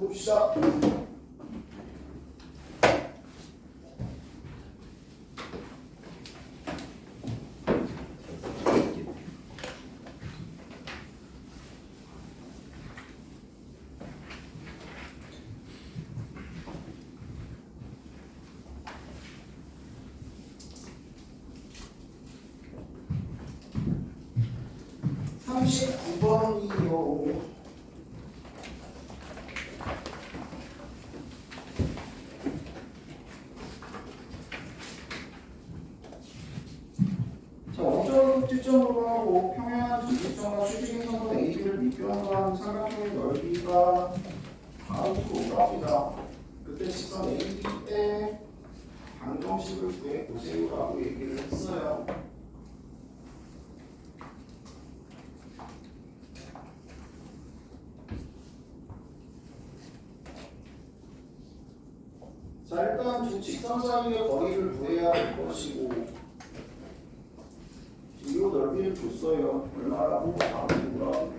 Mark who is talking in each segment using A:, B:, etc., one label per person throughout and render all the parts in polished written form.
A: 봅시다. 삼십구 번이요. 자, 원점을 꼭지점으로 하고 평행한 두 직선과 수직행선으로 AB를 밑변화한 삼각형의 넓이가 다음 수로 합니다. 그때 직선 AB의 방정식을 구해 보세요라고 얘기를 했어요. 자, 일단 두 직선 사이의 거리를 구해야 할 것이고 이 넓이를 줬어요. 얼마라고? 4분이고요.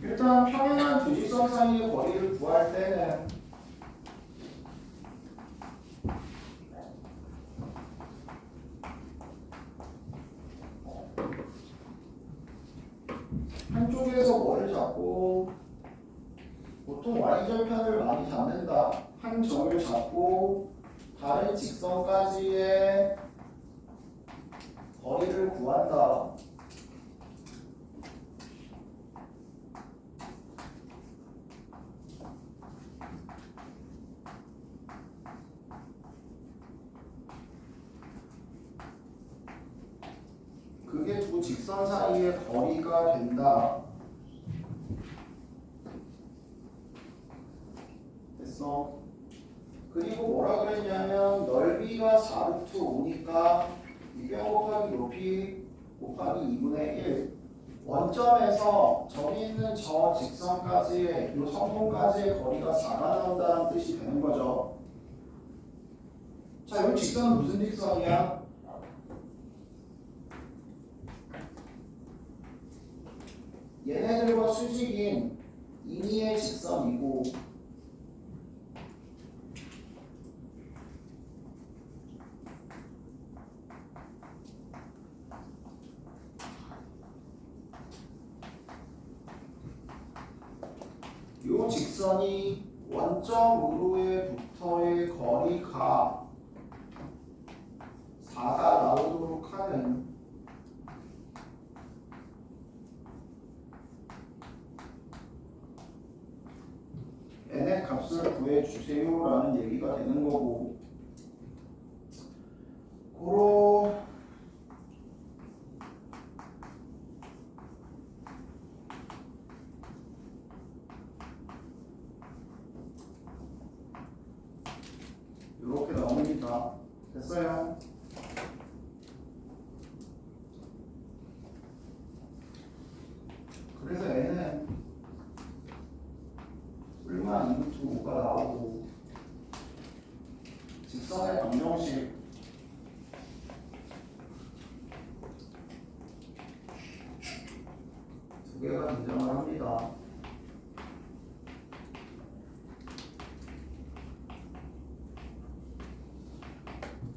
A: 일단 평행한 두 직선 사이의 거리를 구할 때는 한쪽에서 뭐를 잡고 보통 y절편을 많이 잡는다. 한 점을 잡고 다른 직선까지의 거리를 구한다. 그게 두 직선 사이의 거리가 된다. 됐어. 그리고 뭐라 그랬냐면 넓이가 4루트 5니까 위변 곱하기 높이 곱하기 2분의 1 원점에서 저기 있는 저 직선까지의 이 성분까지의 거리가 4가 나온다는 뜻이 되는 거죠. 자, 이 직선은 무슨 직선이야? 얘네들과 수직인 인이의 직선이고 이 직선이 원점으로부터의 거리가 4가 나오도록 하는 n의 값을 구해주세요 라는 얘기가 되는 거고 고로 이렇게 나옵니다. 됐어요? 그래서 n은 얼마 2루트 5가 나오고 직선의 방정식 두 개가 등장을 합니다.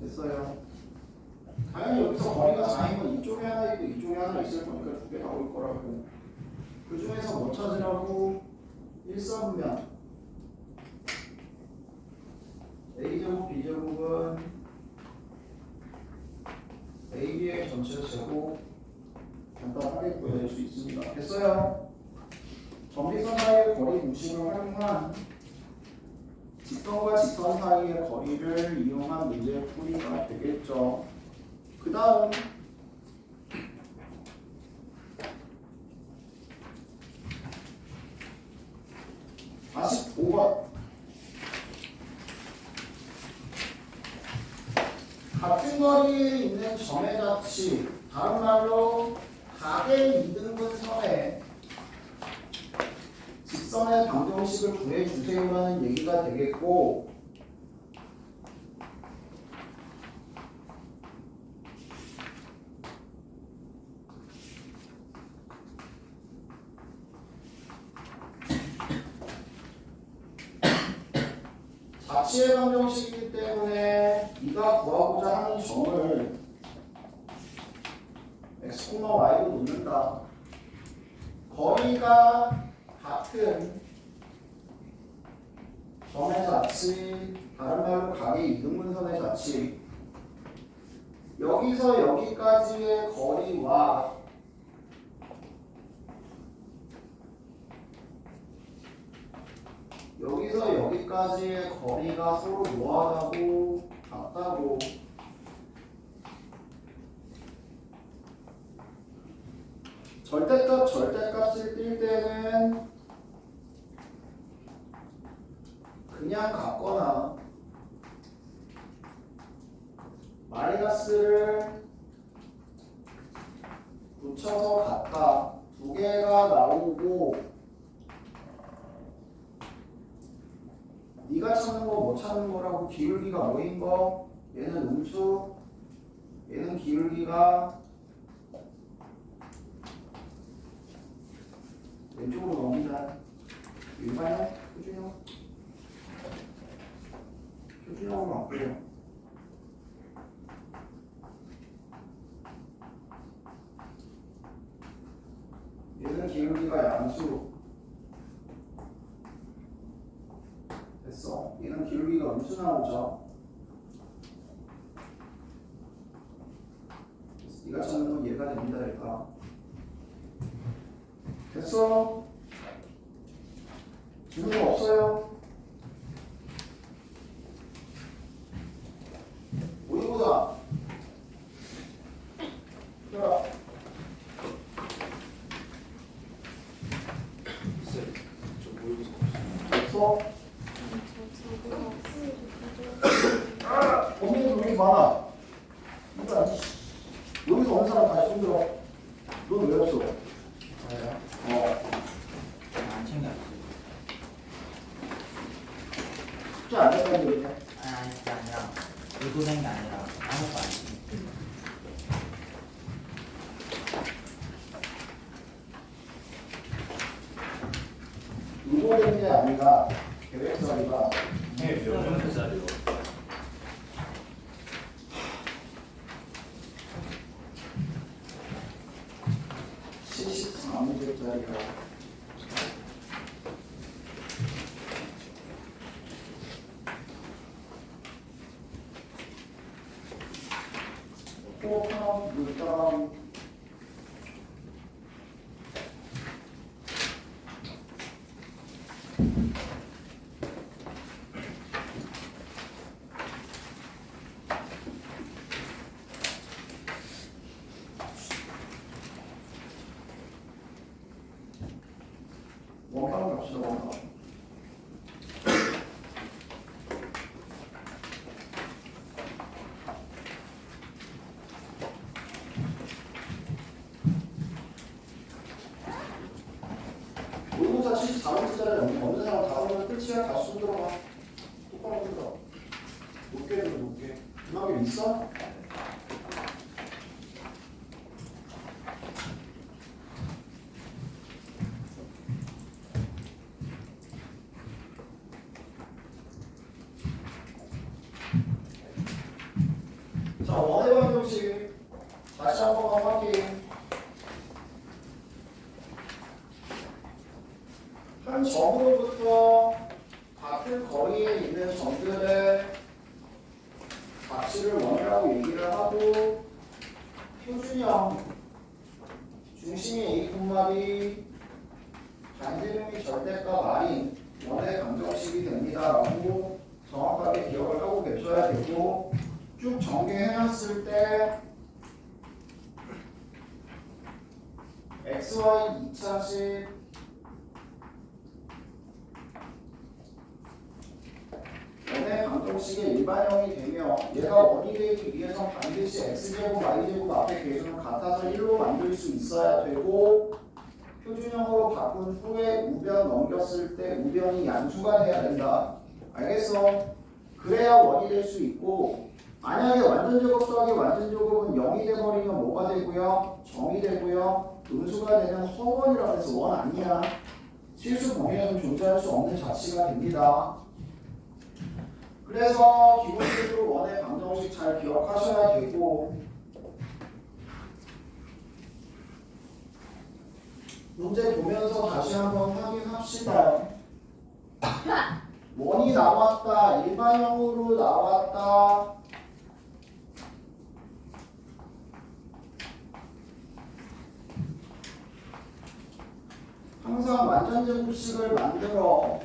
A: 됐어요? 당연히 여기서 거리가 4이면 이쪽에 하나 있고 이쪽에 하나 있을 거니까 두 개 나올 거라고. 그 중에서 뭐 찾으라고? 일사분면 A제곱 B제곱은 AB의 전체 제곱 간단하게 구해낼 수 있습니다. 됐어요? 점직선 사이의 거리 무식을 활용한 직선과 직선 사이의 거리를 이용한 문제의 풀이가 되겠죠. 그 다음 45번 같은 거리에 있는 점의 자치 다른 말로 각의 이등분선에 직선의 방정식을 구해주세요라는 얘기가 되겠고 자치의 방정식이기 때문에 네가 구하고자 하는 점을 x, y로 놓는다. 거리가 같은 점의 자치, 다른 말로 각의 이등분선의 자치. 여기서 여기까지의 거리와 여기서 여기까지의 거리가 서로 뭐하다고 같다고. 절대값을 띨 때는 그냥 같거나 마이너스를 붙여서 같다. 두 개가 나오고 네가 찾는 거 못 찾는 거라고. 기울기가 뭐인 거? 얘는 음수, 얘는 기울기가 왼쪽으로 넘긴다. 일반형? 표준형? 표준형으로 바꾸려. 얘는 기울기가 양수. 됐어. 얘는 기울기가 음수 나오죠. 네가 찾는 건 얘가 됩니다. 얘가. 됐어? 질문 없어요? 모의고사. 자. 됐어? 범인도 왜 이렇게 많아? 이거 아니. 여기서 온 사람 다시 손 들어. 넌 왜 없어?
B: 저요? 안 챙겨왔어요.
A: 숙제 안 된다는 얘기냐?
B: 아니 그게 아니라 의도된 게 아니라 아무것도 안 챙겨.
A: 의도된 게 아니라 계획서리가
C: 몇 문제짜리로?
A: 74문제짜리가 꼭 하나 일단 원가로 갑시다. 원가. 모의고사 74문제짜리 없는 사람 다 보면 끝이야. 다 손 들어가. 똑바로 들어. 높게 들어. 높게. 음악이 있어? 자, 원의 방정식 다시 한번 확인. 한 점으로부터 같은 거리에 있는 점들의 가치를 원이라고 얘기를 하고 표준형 중심이 A, B 반지름이 절대값 R인 원의 방정식이 됩니다라고 정확하게 기억을 하고 계셔야 되고, 쭉 전개해놨을 때 XY 2차식 원의 방정식의 일반형이 되며 얘가 원이 되기 위해서 반드시 X제곱, Y제곱 앞에 계수는 같아서 1로 만들 수 있어야 되고, 표준형으로 바꾼 후에 우변 넘겼을 때 우변이 양수가 돼야 된다. 알겠어? 그래야 원이 될 수 있고, 만약에 완전제곱 더하기 완전제곱은 0이 돼버리면 뭐가 되고요? 정이 되고요. 음수가 되는 허원이라고 해서 원 아니야. 실수 범위에는 존재할 수 없는 자치가 됩니다. 그래서 기본적으로 원의 방정식 잘 기억하셔야 되고 문제 보면서 다시 한번 확인합시다. 원이 나왔다, 일반형으로 나왔다. 항상 완전제곱식을 만들어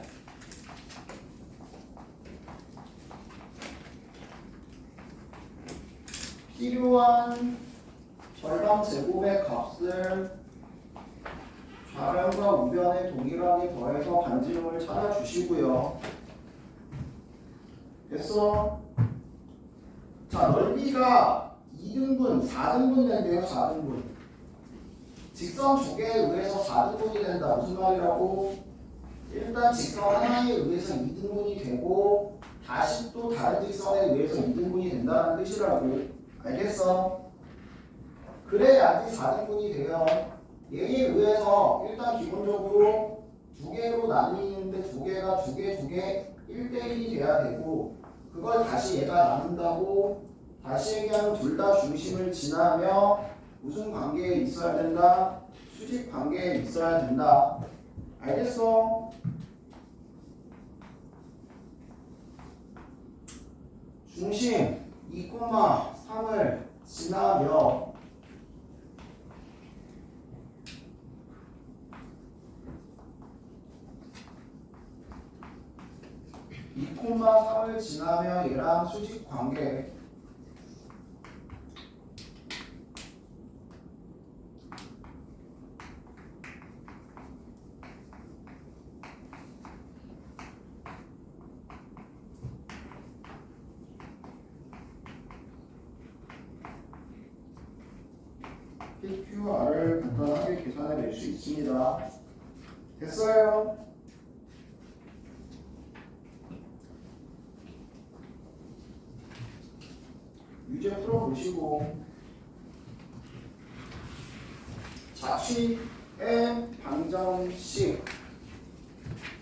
A: 필요한 절방 제곱의 값을 좌변과 우변에 동일하게 더해서 반지름을 찾아주시고요. 됐어? 자, 넓이가 2등분, 4등분 된대요. 4등분. 직선 두 개에 의해서 4등분이 된다. 무슨 말이라고? 일단 직선 하나에 의해서 2등분이 되고 다시 또 다른 직선에 의해서 2등분이 된다는 뜻이라고. 알겠어? 그래야지 4등분이 돼요. 얘에 의해서 일단 기본적으로 두 개로 나뉘는데 두 개가 두 개 1대1이 돼야 되고 그걸 다시 얘가 나눈다고 다시 얘기하면 둘 다 중심을 지나며 무슨 관계에 있어야 된다? 수직 관계에 있어야 된다. 알겠어? 중심 2,3을 지나며 2,3을 지나며 얘랑 수직 관계 PQR을 간단하게 계산해 낼 수 있습니다. 됐어요? 유제 풀어보시고 자취의 방정식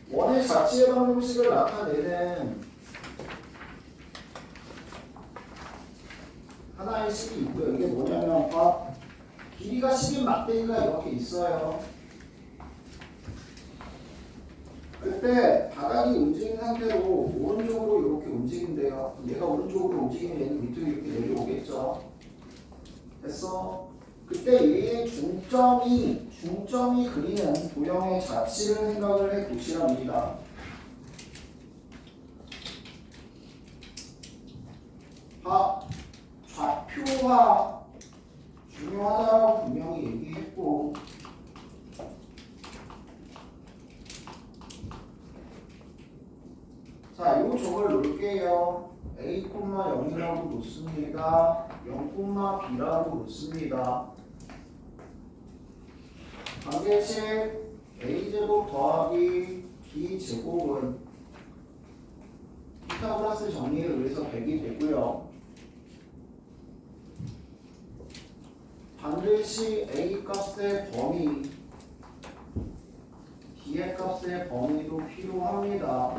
A: 원의 자취의 방정식을 나타내는 하나의 식이 있고요. 이게 뭐냐면 길이가 10인 막대기가 이렇게 있어요. 그때 바닥이 움직인 상태로 오른쪽으로 이렇게 움직인대요. 얘가 오른쪽으로 움직이면 얘는 밑으로 이렇게 내려오겠죠. 됐어? 그때 얘의 중점이 그리는 도형의 자치를 생각을 해 보시랍니다. 좌표가 중요하다고 분명히 얘기했고 자, 요 점을 놓을게요. A,0이라고 놓습니다. 0,B라고 놓습니다. 관계식 A제곱 더하기 B제곱은 피타고라스 정리에 의해서 100이 되고요. 반드시 A 값의 범위, B의 값의 범위도 필요합니다.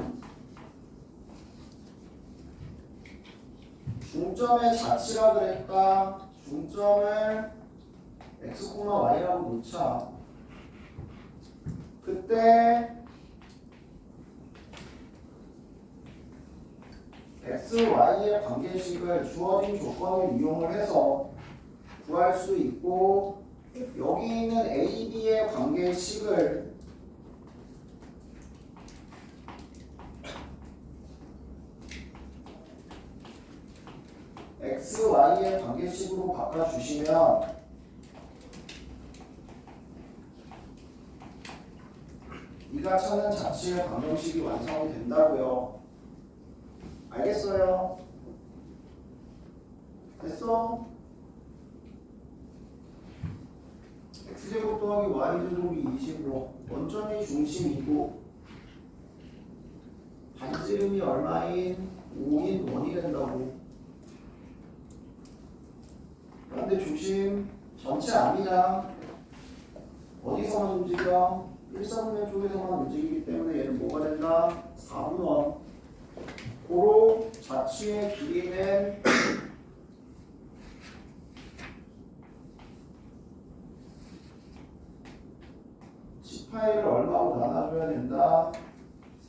A: 중점의 자치라 그랬다. 중점을 x, y라고 놓자. 그때 x, y의 관계식을 주어진 조건을 이용을 해서 구할 수 있고 여기 있는 a, b의 관계식을 x, y의 관계식으로 바꿔주시면 네가 찾는 자치의 방정식이 완성이 된다고요. 알겠어요? 됐어? x제곱 더하기 y제곱이 25 원점이 중심이고 반지름이 얼마인 5인 원이 된다고. 그런데 중심 전체 아니야. 어디서만 움직여? 1,4분의 쪽에서만 움직이기 때문에 얘는 뭐가 된다? 4분원. 고로 자취의 길이는 파이를 얼마로 나눠줘야 된다?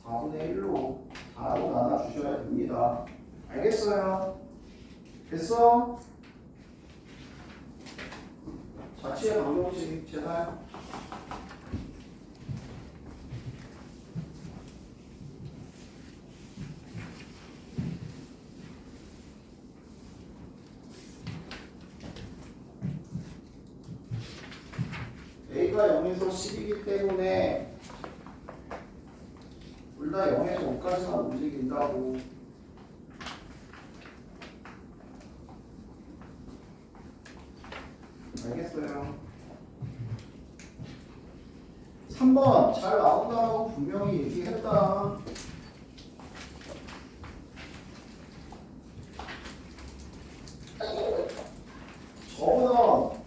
A: 4분의 1로 4로 나눠주셔야 됩니다. 알겠어요? 됐어? 자취의 방정식 제발. A가 0에서 10이기 때문에 둘 다 0에서 5까지만 움직인다고. 알겠어요? 3번 잘 나온다고 분명히 얘기했다. 저거는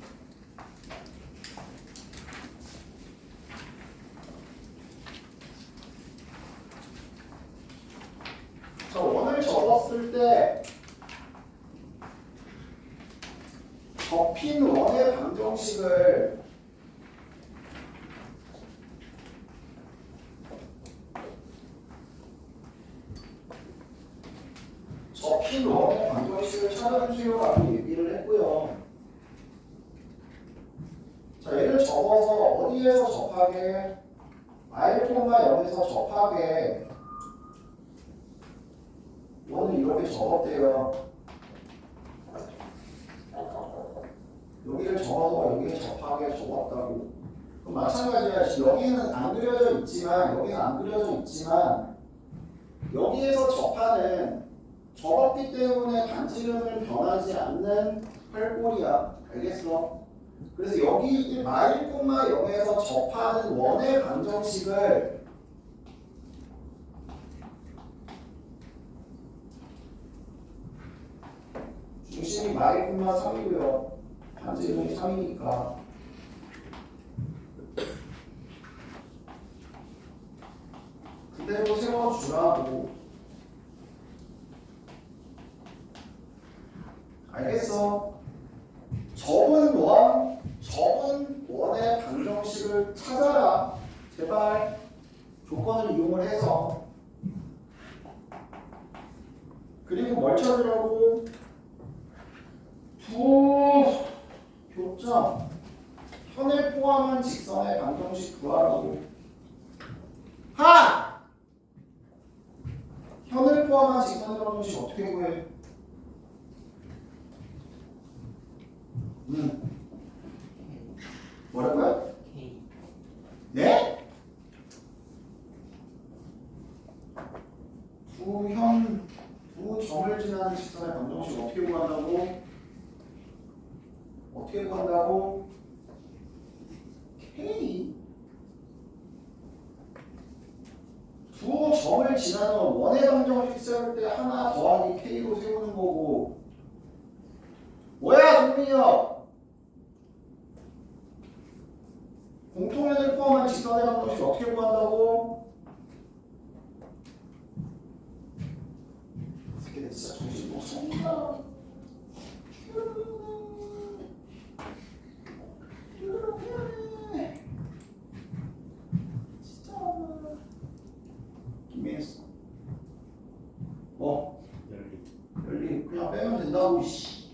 A: 자, 원을 접었을 때 접힌 원의 방정식을 접힌 원의 방정식을 찾아주세요라고 얘기를 했고요. 자, 얘를 접어서 어디에서 접하게? R,0에서 접하게 원을 이렇게 접었대요. 여기를 접어서 여기에 접하게 접었다고. 그럼 마찬가지야. 여기는 안 그려져 있지만 여기에서 접하는 접었기 때문에 반지름을 변하지 않는 활골이야. 알겠어? 그래서 여기 R,0에서 접하는 원의 방정식을 중심이 R,3이고요. 반지름이 3이니까 그대로 세워주라고. 알겠어? 접은 원의 방정식을 찾아라. 제발 조건을 이용을 해서. 그리고 뭘 찾으라고? 두 교점 현을 포함한 직선의 방정식 구하라고. 하! 현을 포함한 직선의 방정식 어떻게 구해? 뭐라고요?
B: K.
A: 네? 두 점을 지나는 직선의 방정식 어떻게 구한다고? 어떻게 구한다고? K. 두 점을 지나는 원의 방정식 세울 때 하나 더하기 K로 세우는 거고. 뭐야, 동민이 형? 공통연을 포함한 직선의 방정식 어떻게 구한다고? 새끼들 진짜 정신 못 차린다. 진짜 김민수 뭐? 열리 그냥 빼면 된다고. 씨.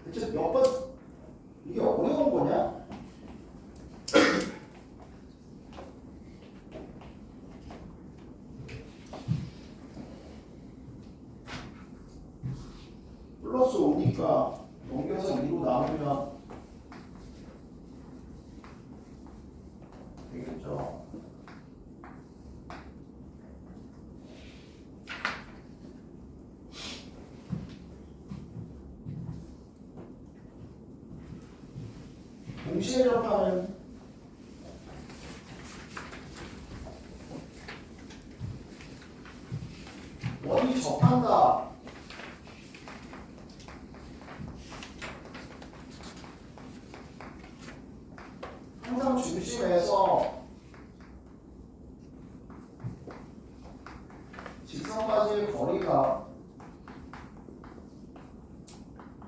A: 대체 몇 번 이게 어려운 거냐? 플러스 5니까 넘겨서 2로 나누면 되겠죠? 동시에 접하는 원이 접한다. 항상 중심에서 직선까지의 거리가 거리가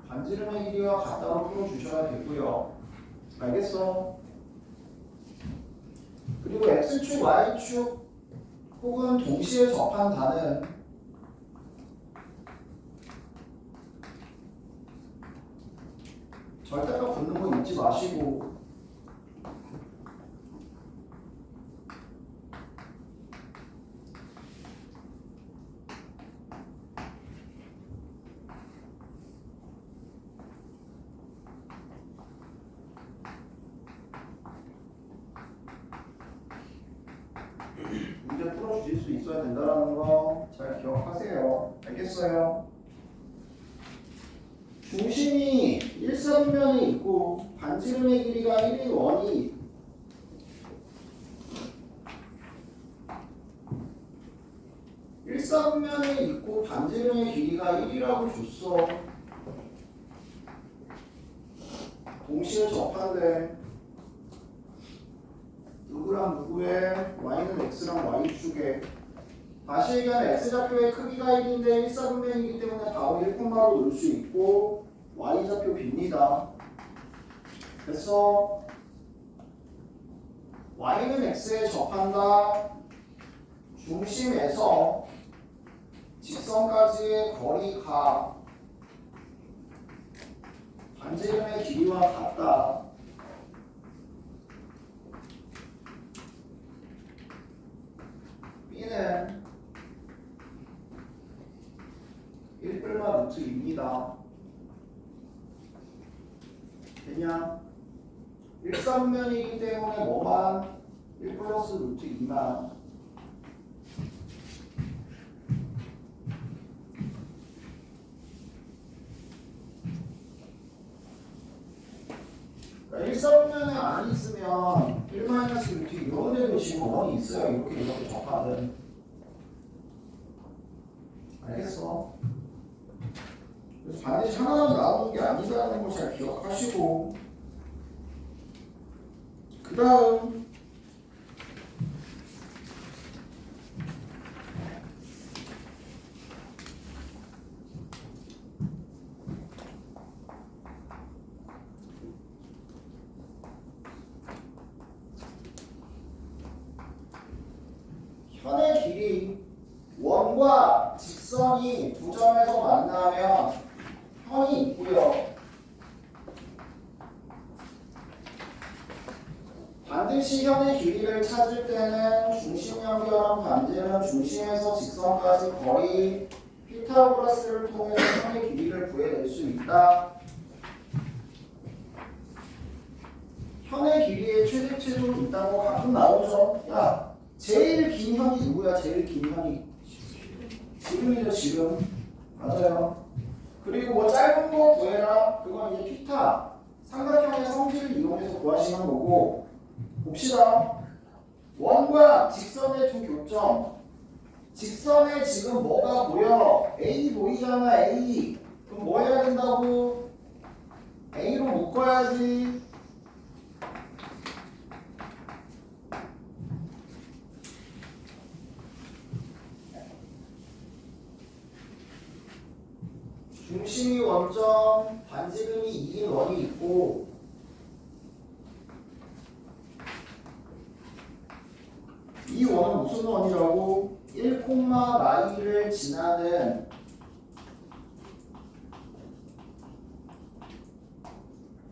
A: 반지름의 길이와 같다고 풀어주셔야겠고요. 알겠어? 그리고 x축, y축 혹은 동시에 접한 단은 절대값 붙는 거 잊지 마시고 문제 풀어주실 수 있어야 된다는 거 잘 기억하세요. 알겠어요? 중심이 1사분면에 있고 반지름의 길이가 1의 원이 일사분면에 있고 반지름의 길이가 1이라고 줬어. 동시에 접한데 누구랑 누구의 y는 x랑 y축에 다시 얘기하면 x좌표의 크기가 1인데 1사분면이기 때문에 바로 1콤마로 놓을 수 있고 y좌표 빕니다. 그래서 y는 x에 접한다. 중심에서 직선까지의 거리가 반지름의 길이와 같다. b는 1플마 루트 2입니다. 그냥 1사분면이기 때문에 뭐만 1 플러스 루트 2만 그러니까 1사분면에 안 있으면 1 마이너스 루트 이런 데도 지금 원이 있어요. 이렇게 접하는. 알겠어? 그래서 반드시 하나만 나오는 게 아니다라는 걸 잘 기억하시고 그 다음 현의 길이 원과 직선이 두 점에서 만나면 현이 있고요. 반드시 현의 길이를 찾을 때는 중심 연결한 반지름 중심에서 직선까지 거리 피타고라스를 통해서 현의 길이를 구해낼 수 있다. 현의 길이의 최대치도 있다고 가끔 나오죠. 야, 제일 긴 현이 누구야? 제일 긴 현이 지름이죠. 지름. 맞아요. 그리고 뭐 짧은 거 구해라. 그건 이제 피타 삼각형의 성질을 이용해서 구하시는 거고. 봅시다. 원과 직선의 두 교점. 직선에 지금 뭐가 보여? A 보이잖아. A. 그럼 뭐 해야 된다고? A로 묶어야지. 중심이 원점, 반지름이 2인 원이 있고 이 원은 무슨 원이라고? 1,라이를 지나는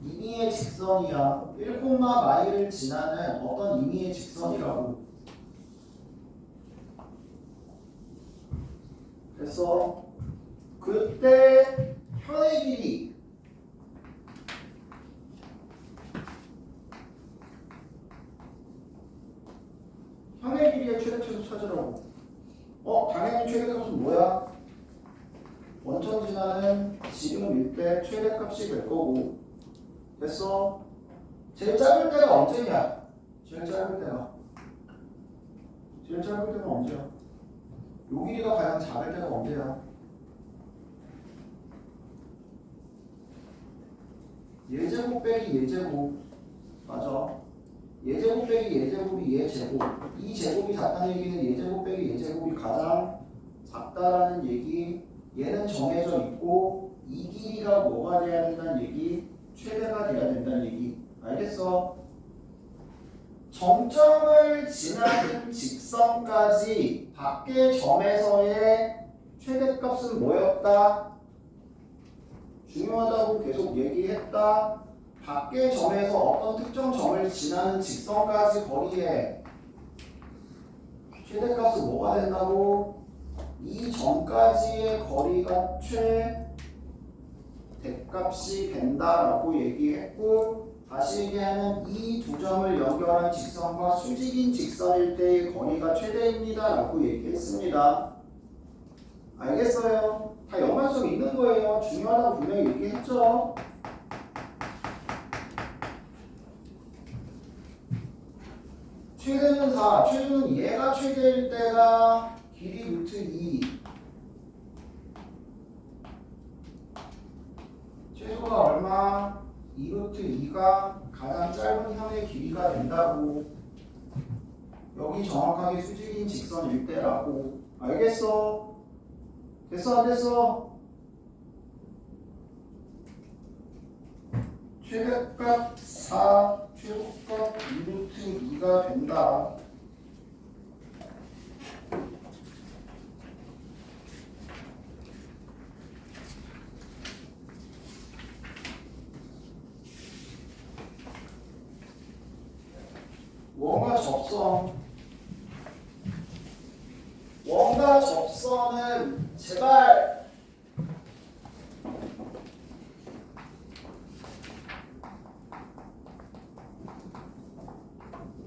A: 임의의 직선이야. 1,라이를 지나는 어떤 임의의 직선이라고. 그래서 그때 현의 길이 현의 길이의 최대값을 찾으라고. 당연히 최대값은 뭐야? 원점 지나는 지름 1대 최대값이 될 거고. 됐어? 제일 짧을 때가 언제냐? 제일 짧을 때는 언제야? 요 길이가 가장 작을 때가 언제야? 예제곱 빼기 예제곱. 맞아. 예제곱 빼기 예제곱이 예제곱. 이 제곱이 같다는 얘기는 예제곱 빼기 예제곱이 가장 작다라는 얘기, 얘는 정해져 있고 이 길이가 뭐가 돼야 된다는 얘기, 최대가 돼야 된다는 얘기. 알겠어? 정점을 지나는 직선까지 밖의 점에서의 최대값은 뭐였다? 중요하다고 계속 얘기했다. 밖의 점에서 어떤 특정 점을 지나는 직선까지 거리에 최대값은 뭐가 된다고? 이 점까지의 거리가 최대값이 된다라고 얘기했고, 다시 얘기하면 이 두 점을 연결한 직선과 수직인 직선일 때의 거리가 최대입니다 라고 얘기했습니다. 알겠어요? 다 연관성 있는 거예요. 중요하다고 분명히 얘기했죠. 최대는 4, 최대는 얘가 최대일 때가 길이 루트 2, 최소가 얼마? 2 루트 2가 가장 짧은 현의 길이가 된다고. 여기 정확하게 수직인 직선일 때라고. 알겠어? 됐어 안 됐어? 최대값 4, 최소값 2 루트 2가 된다. 원과 접선. 원과 접선은 제발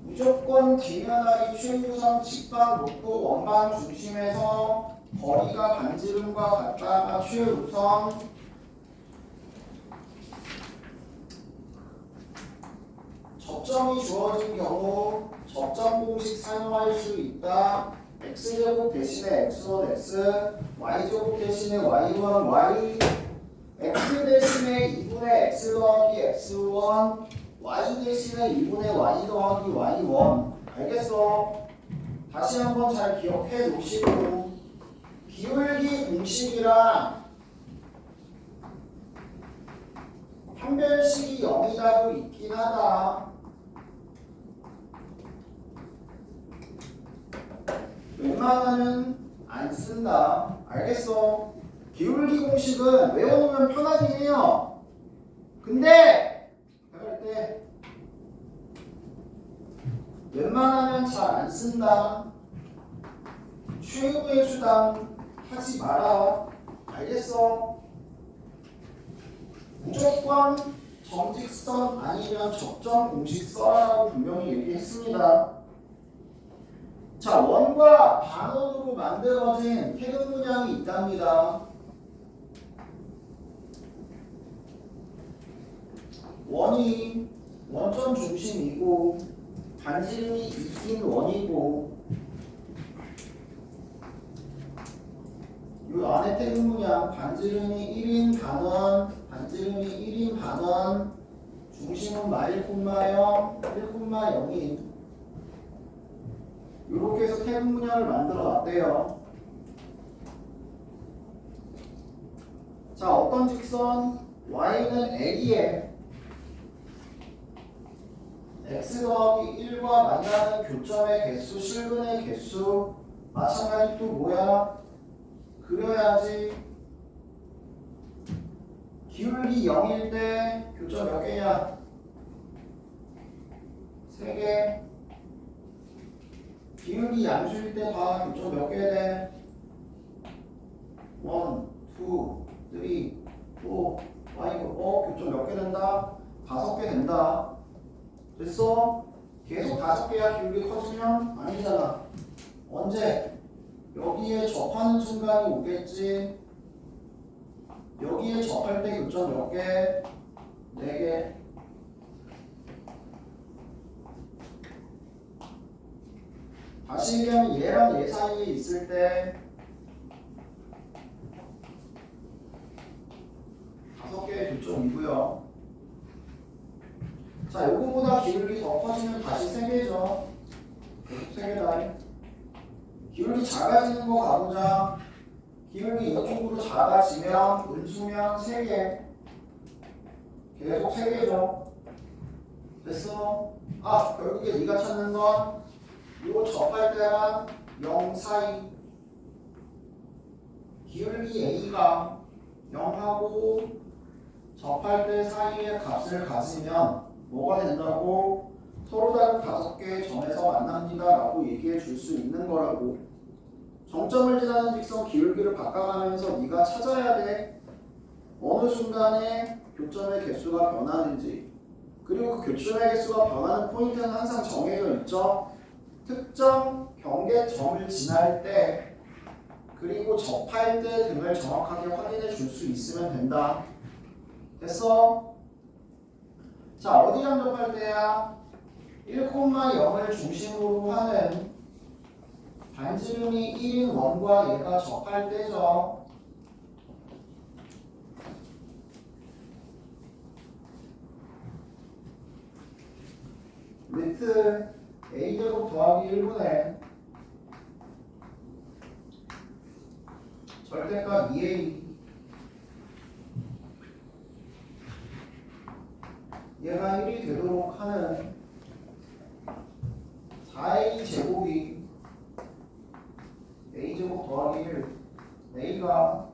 A: 무조건 뒷면화리 최우선 직방 높고 원방 중심에서 거리가 반지름과 같다가 최우선. 접점이 주어진 경우 접점 공식 사용할 수 있다. x제곱 대신에 x1 x, y제곱 대신에 y1 y, x 대신에 2분의 x 더하기 x1, y 대신에 2분의 y 더하기 y1. 알겠어? 다시 한번 잘 기억해 놓으시고, 기울기 공식이랑 판별식이 0이라고 있긴 하다. 웬만하면 안 쓴다. 알겠어? 기울기 공식은 외워놓으면 편하긴 해요. 근데 할 때 웬만하면 잘 안 쓴다. 최후의 수단 하지 마라. 알겠어? 무조건 정직선 아니면 접점 공식 써라라고 분명히 얘기했습니다. 자, 원과 반원으로 만들어진 태극 문양이 있답니다. 원이 원점 중심이고 반지름이 2인 원이고, 이 안에 태극 문양 반지름이 1인 반원, 반지름이 1인 반원, 중심은 마일 콤마 0, 1,0인 이렇게 해서 태극 문양을 만들어 놨대요. 자, 어떤 직선? y는 A에 x 더하기 1과 만나는 교점의 개수, 실근의 개수. 마찬가지 또 뭐야? 그려야지. 기울기 0일 때 교점 몇 개냐? 3개. 기울기 양수일 때 다 교점 몇 개 돼? 1, 2, 3, 4, 5. 교점 몇 개 된다? 5개 된다. 됐어? 계속 5개야. 기울기 커지면? 아니잖아. 언제? 여기에 접하는 순간이 오겠지. 여기에 접할 때 교점 몇 개? 4개. 다시 얘기하면 얘랑 얘 사이에 있을 때 5개의 교점이고요. 자, 요거보다 기울기 더 커지면 다시 3개죠. 계속 3개다. 기울기 작아지는 거 가보자. 기울기 이쪽으로 작아지면 음수면 3개. 계속 3개죠. 됐어? 결국에 네가 찾는 건 요 접할 때랑 0 사이. 기울기 A가 0하고 접할 때 사이의 값을 가지면 뭐가 된다고? 서로 다른 5개의 점에서 만납니다 라고 얘기해 줄 수 있는 거라고. 정점을 지나는 직선 기울기를 바꿔가면서 네가 찾아야 돼. 어느 순간에 교점의 개수가 변하는지, 그리고 그 교점의 개수가 변하는 포인트는 항상 정해져 있죠. 특정 경계점을 지날 때 그리고 접할 때 등을 정확하게 확인해 줄 수 있으면 된다. 됐어? 자, 어디랑 접할 때야? 1,0을 중심으로 하는 반지름이 1인 원과 얘가 접할 때죠. 리틀 a제곱 더하기 1분의 절대값 2a, 얘가 1이 되도록 하는 4a 제곱이 a제곱 더하기 1, a가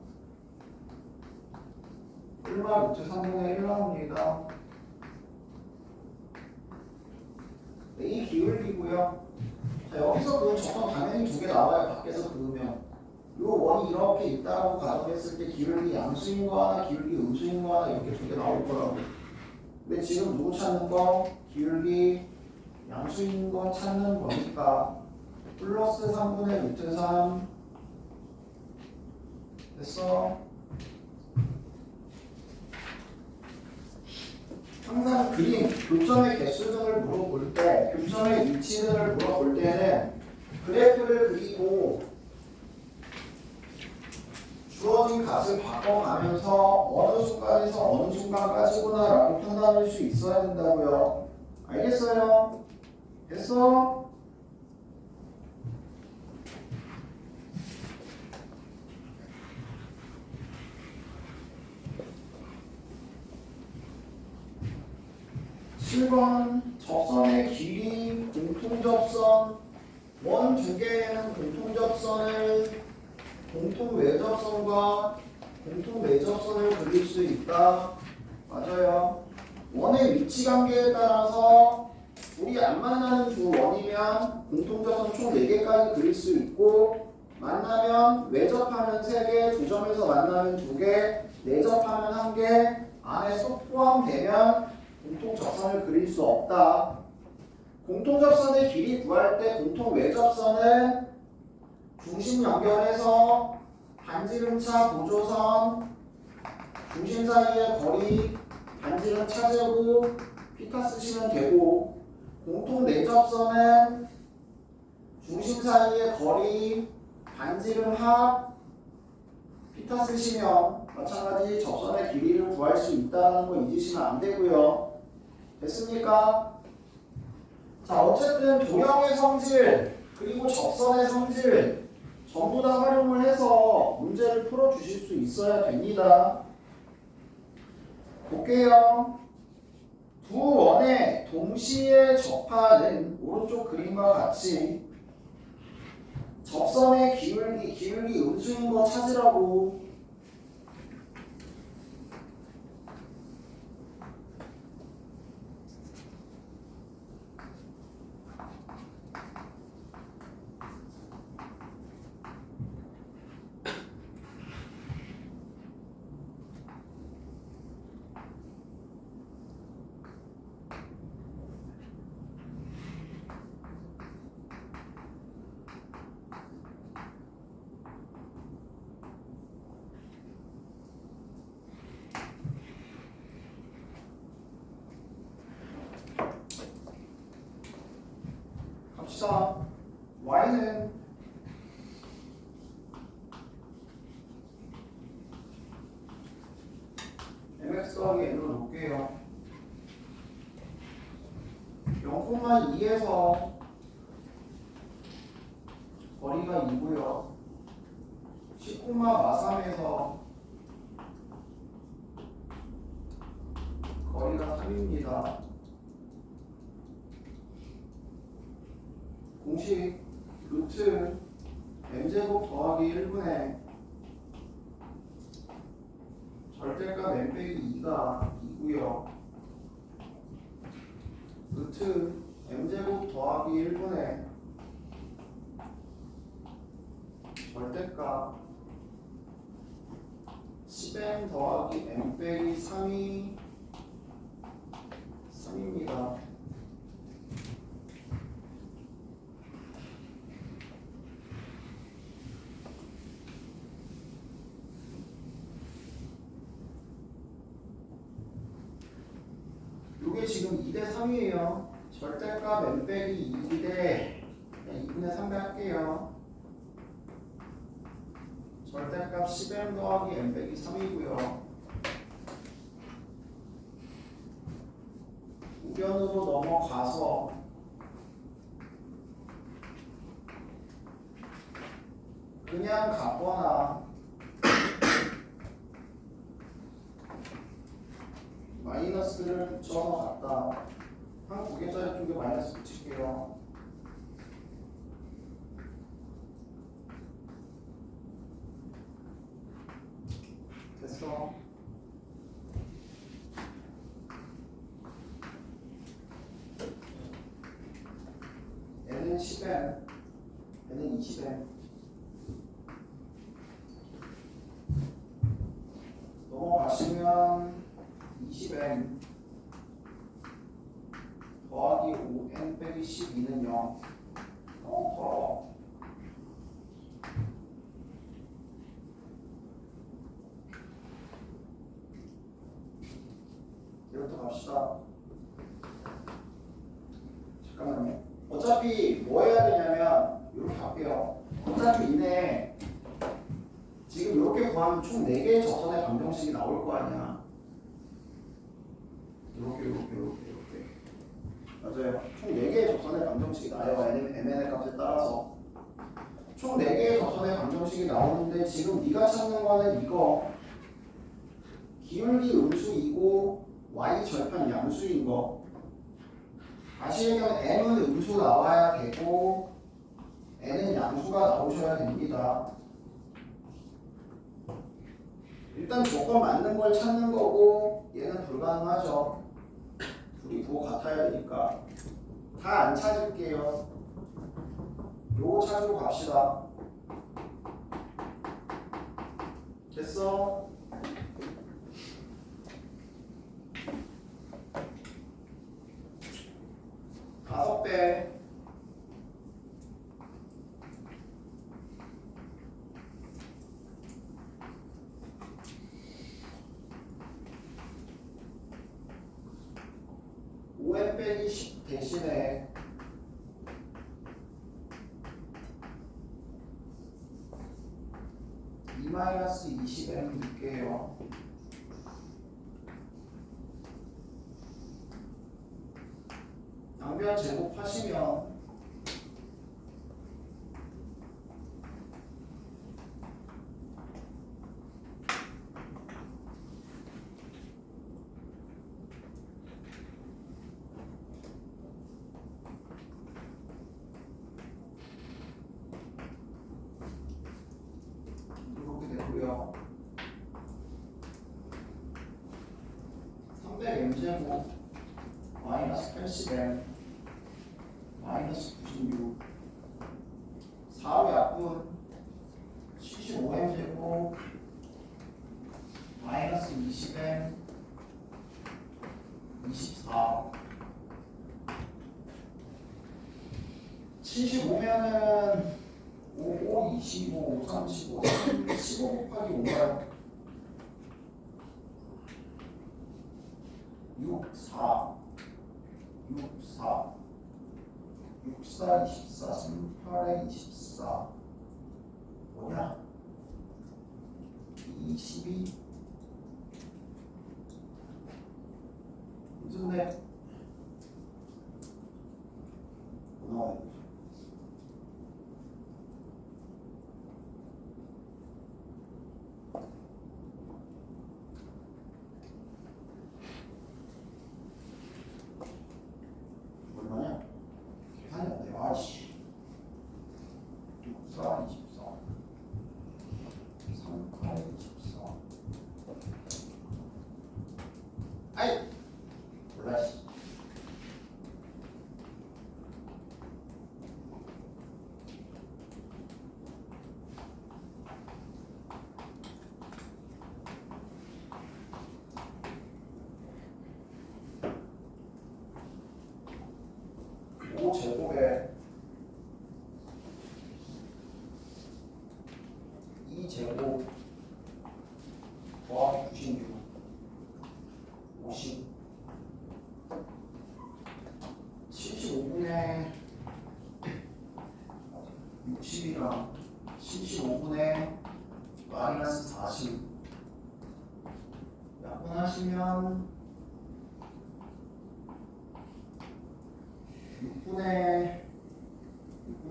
A: 1마 루트 3분의 1 나옵니다. A 기울기고요. 자, 여기서 그 적선 당연히 2개 나와요. 밖에서 그으면 요 원이 이렇게 있다라고 가정했을 때 기울기 양수인 거 하나, 기울기 음수인 거 하나 이렇게 2개 나올 거라고. 근데 지금 누구 찾는 거? 기울기 양수인 거 찾는 거니까 플러스 3분의 루트 3 됐어? 항상 그림, 교점의 개수 등을 물어볼 때, 교점의 위치 등을 물어볼 때는 그래프를 그리고 주어진 값을 바꿔가면서 어느 순간에서 어느 순간까지구나 라고 판단할 수 있어야 된다고요. 알겠어요? 됐어? 접선의 길이 공통접선 원 두 개에는 공통접선을 공통외접선과 공통내접선을 그릴 수 있다. 맞아요. 원의 위치 관계에 따라서 우리 안 만나는 두 원이면 공통접선 총 4개까지 그릴 수 있고 만나면 외접하면 3개, 두 점에서 만나면 2개, 내접하면 1개 안에 쏙 포함되면 공통접선을 그릴 수 없다. 공통접선의 길이 구할 때 공통외접선은 중심 연결해서 반지름차 보조선 중심 사이의 거리 반지름 차제곱 피타 쓰시면 되고 공통내접선은 중심 사이의 거리 반지름 합 피타 쓰시면 마찬가지 접선의 길이를 구할 수 있다는 거 잊으시면 안 되고요. 됐습니까? 자, 어쨌든 도형의 성질 그리고 접선의 성질 전부 다 활용을 해서 문제를 풀어주실 수 있어야 됩니다. 볼게요. 두 원에 동시에 접하는 오른쪽 그림과 같이 접선의 기울기 음수인 거 찾으라고. 갑시다. y는 mx 더하기 n으로 놓을게요. 0,2에서 거리가 2고요. 10, 마삼에서 거리가 3입니다. 공식 루트 m제곱 더하기 1분의 절대값 m 빼기 2가 2고요. 루트 m제곱 더하기 1분의 절대값 10m 더하기 m 빼기 3이 3입니다. 이게 지금 2대 3이에요. 절대값 m 빼기 2대 2분의 3배 할게요. 절대값 10m 더하기 m 빼기 3이고요. 우변으로 넘어가서 그냥 갖거나 마이너스를 붙여서 갔다. 한 9개짜리 쪽에 마이너스 붙일게요. 됐어. n은 10n, n은 20n. 넘어가시면 20n 더하기 5n 빼기 12는 0. 더러워. 이렇게 갑시다. 잠깐만요. 어차피 뭐 해야 되냐면 이렇게 갈게요. 어차피 이내 지금 이렇게 구하면 총 4개의 접선의 방정식이 나올 거 아니야. 이렇게 맞아요. 총 4개의 접선의 방정식이 나요. mn의 값에 따라서 총 4개의 접선의 방정식이 나오는데 지금 네가 찾는 거는 이거 기울기 음수이고 y 절편 양수인 거. 다시 얘기하면 m은 음수 나와야 되고 n은 양수가 나오셔야 됩니다. 일단 조건 맞는 걸 찾는 거고 얘는 불가능하죠. 둘이 부호 같아야 되니까. 다 안 찾을게요. 요거 찾으러 갑시다. 됐어? 다섯 배 (5n 빼기 10) 대신에 (2-20n) 넣을게요. 양변 제곱하시면 이렇게 되고요. 300m제곱 마이너스 80m 마이너스 96 4의 약분 75m제곱 마이너스 20m 24 75면은 5, 25, 35, 15 곱하기 5가요. 6, 4, 24, 38에 24 뭐냐? 22 무슨데? 뭐 나와야 되지? 제곱에 2제곱 더하기 96 50 75분의 60이랑 75분의 마이너스 40 약분하시면 6분의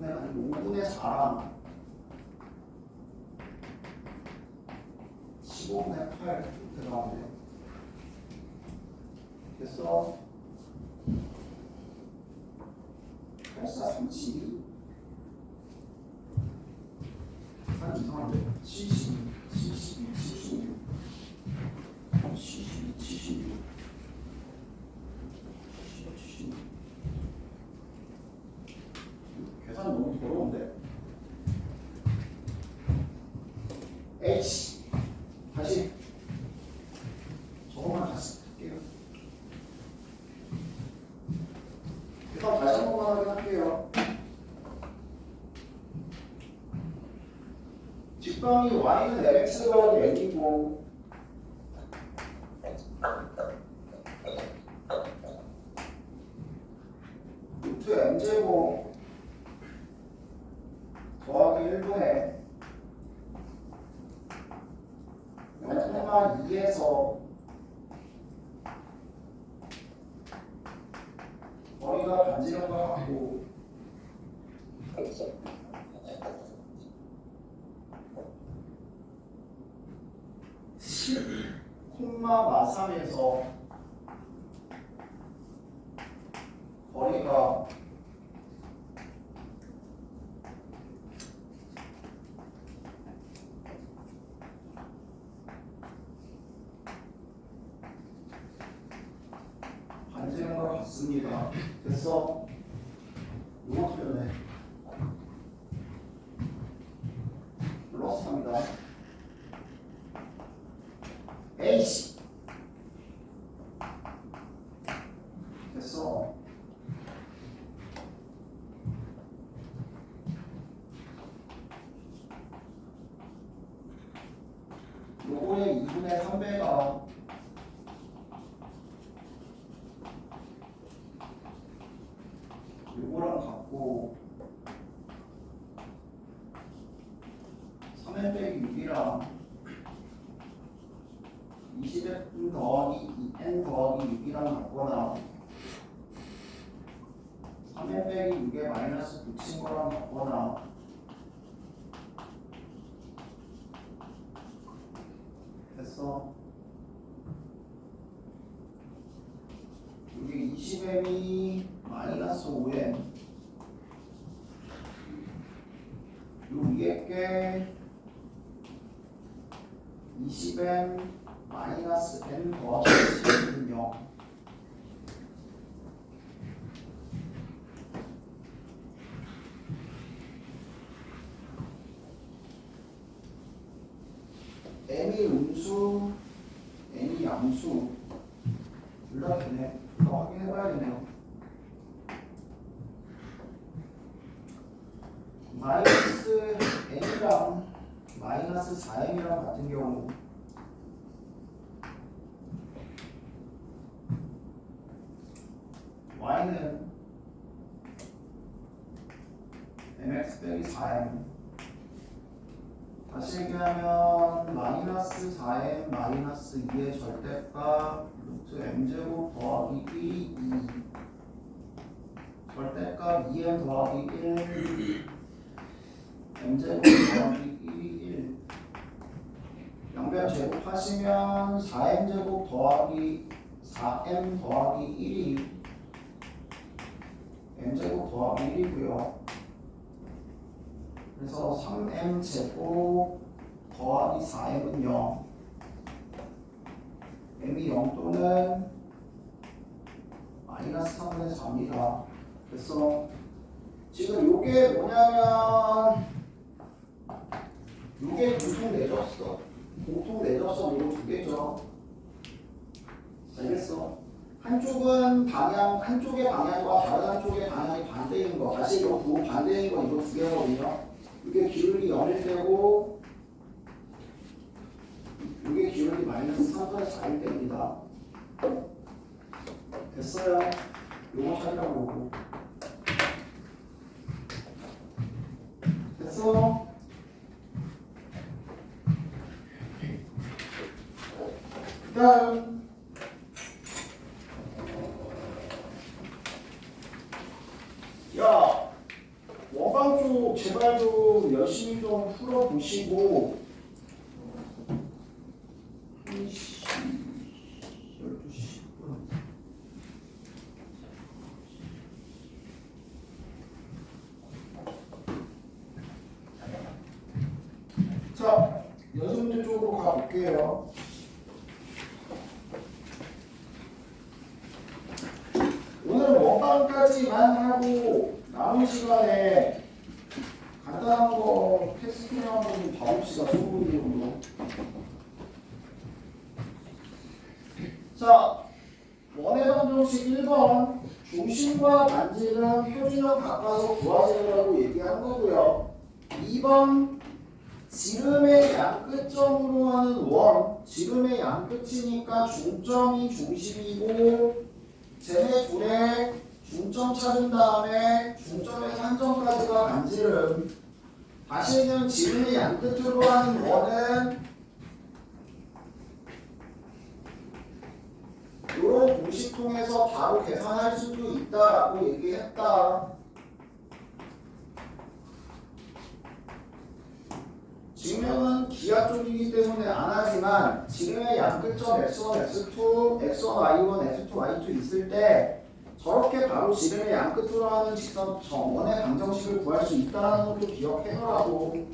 A: 아니 5분의 4랑 15분의 8 이렇게 나오네요. 됐어? 84, 32 한 이상한데? 72, 72, 76 72, 76 76 계산 너무 더러운데? H 다시 저거만 다시 할게요. 일단 다시 한 번만 확인할게요. 직방이 y는 mx 더하기 n이고 루트 m제곱 더하기 1분의 0,2에서 거리가 반지름과 같고 콤마 마삼에서 거리가 반지름과 같습니다. 됐어? 이거 틀렸네. 플러스 3이다. A씨 됐어. 요거의 2분의 3배가 요거랑 같고 3n 빼기 6이랑 20n 더하기 n 더하기 6이랑 같거나 3n 빼기 6에 마이너스 붙인 거랑 같거나 됐어. 여기 20m이 마이너스 5n 요 위에 게 20m 마이너스 n 더하기 10은 0 m이 음수 n이 양수 둘 다 되네. 이거 확인해봐야겠네요. 마이너스 n이랑 마이너스 4m이랑 같은 경우 y는 mx 빼기 4m 다시 얘기하면 마이너스 4m 마이너스 2의 절대값 루트 m제곱 더하기 1이 2 절대값 2m 더하기 1 m제곱 더하기 1이 1 양변 제곱하시면 4m제곱 더하기 4m 더하기 1이 m제곱 더하기 1이고요. 그래서 3m제곱 더하기 4m은 0 m이 0 또는 마이너스 3분의 4입니다. 그래서 지금 요게 뭐냐면 요게 공통 내줬어. 공통 내줬어. 요거 두 개죠. 알겠어? 한쪽은 방향, 한쪽의 방향과 다른 한쪽의 방향이 반대인 거 다시 이거 부 반대인 거 이거 두 개거든요. 이게 기울기 0일 때고 이게 기울기 마이너스 3분의 4일 때입니다. 됐어요. 요거 찾으라고. 됐어? 그 다음 야 원방 쪽 제발 좀 열심히 좀 풀어보시고 12시 10분 자 연습 문제 쪽으로 가볼게요. 오늘은 원방까지만 하고 남은 시간에 간단한 거 테스트 한번 좀 봐봅시다. 소금으로. 자, 원의 방정식 1번 중심과 반지름 표준형 바꿔서 구하시라고 얘기한 거고요. 2번 지름의 양끝점으로 하는 원, 지름의 양끝이니까 중점이 중심이고 쟤네 둘의 중점 찾은 다음에 중점에서 한 점까지가 반지름. 다시는 지름의 양끝으로 하는 원은 이런 공식 통해서 바로 계산할 수도 있다라고 얘기했다. 증명은 기하 쪽이기 때문에 안 하지만 지름의 양끝점 x1, x2, x1, y1, x2, y2 있을 때 저렇게 바로 지름의 양끝으로 하는 직선 원의 방정식을 구할 수 있다는 것도 기억해놓으라고.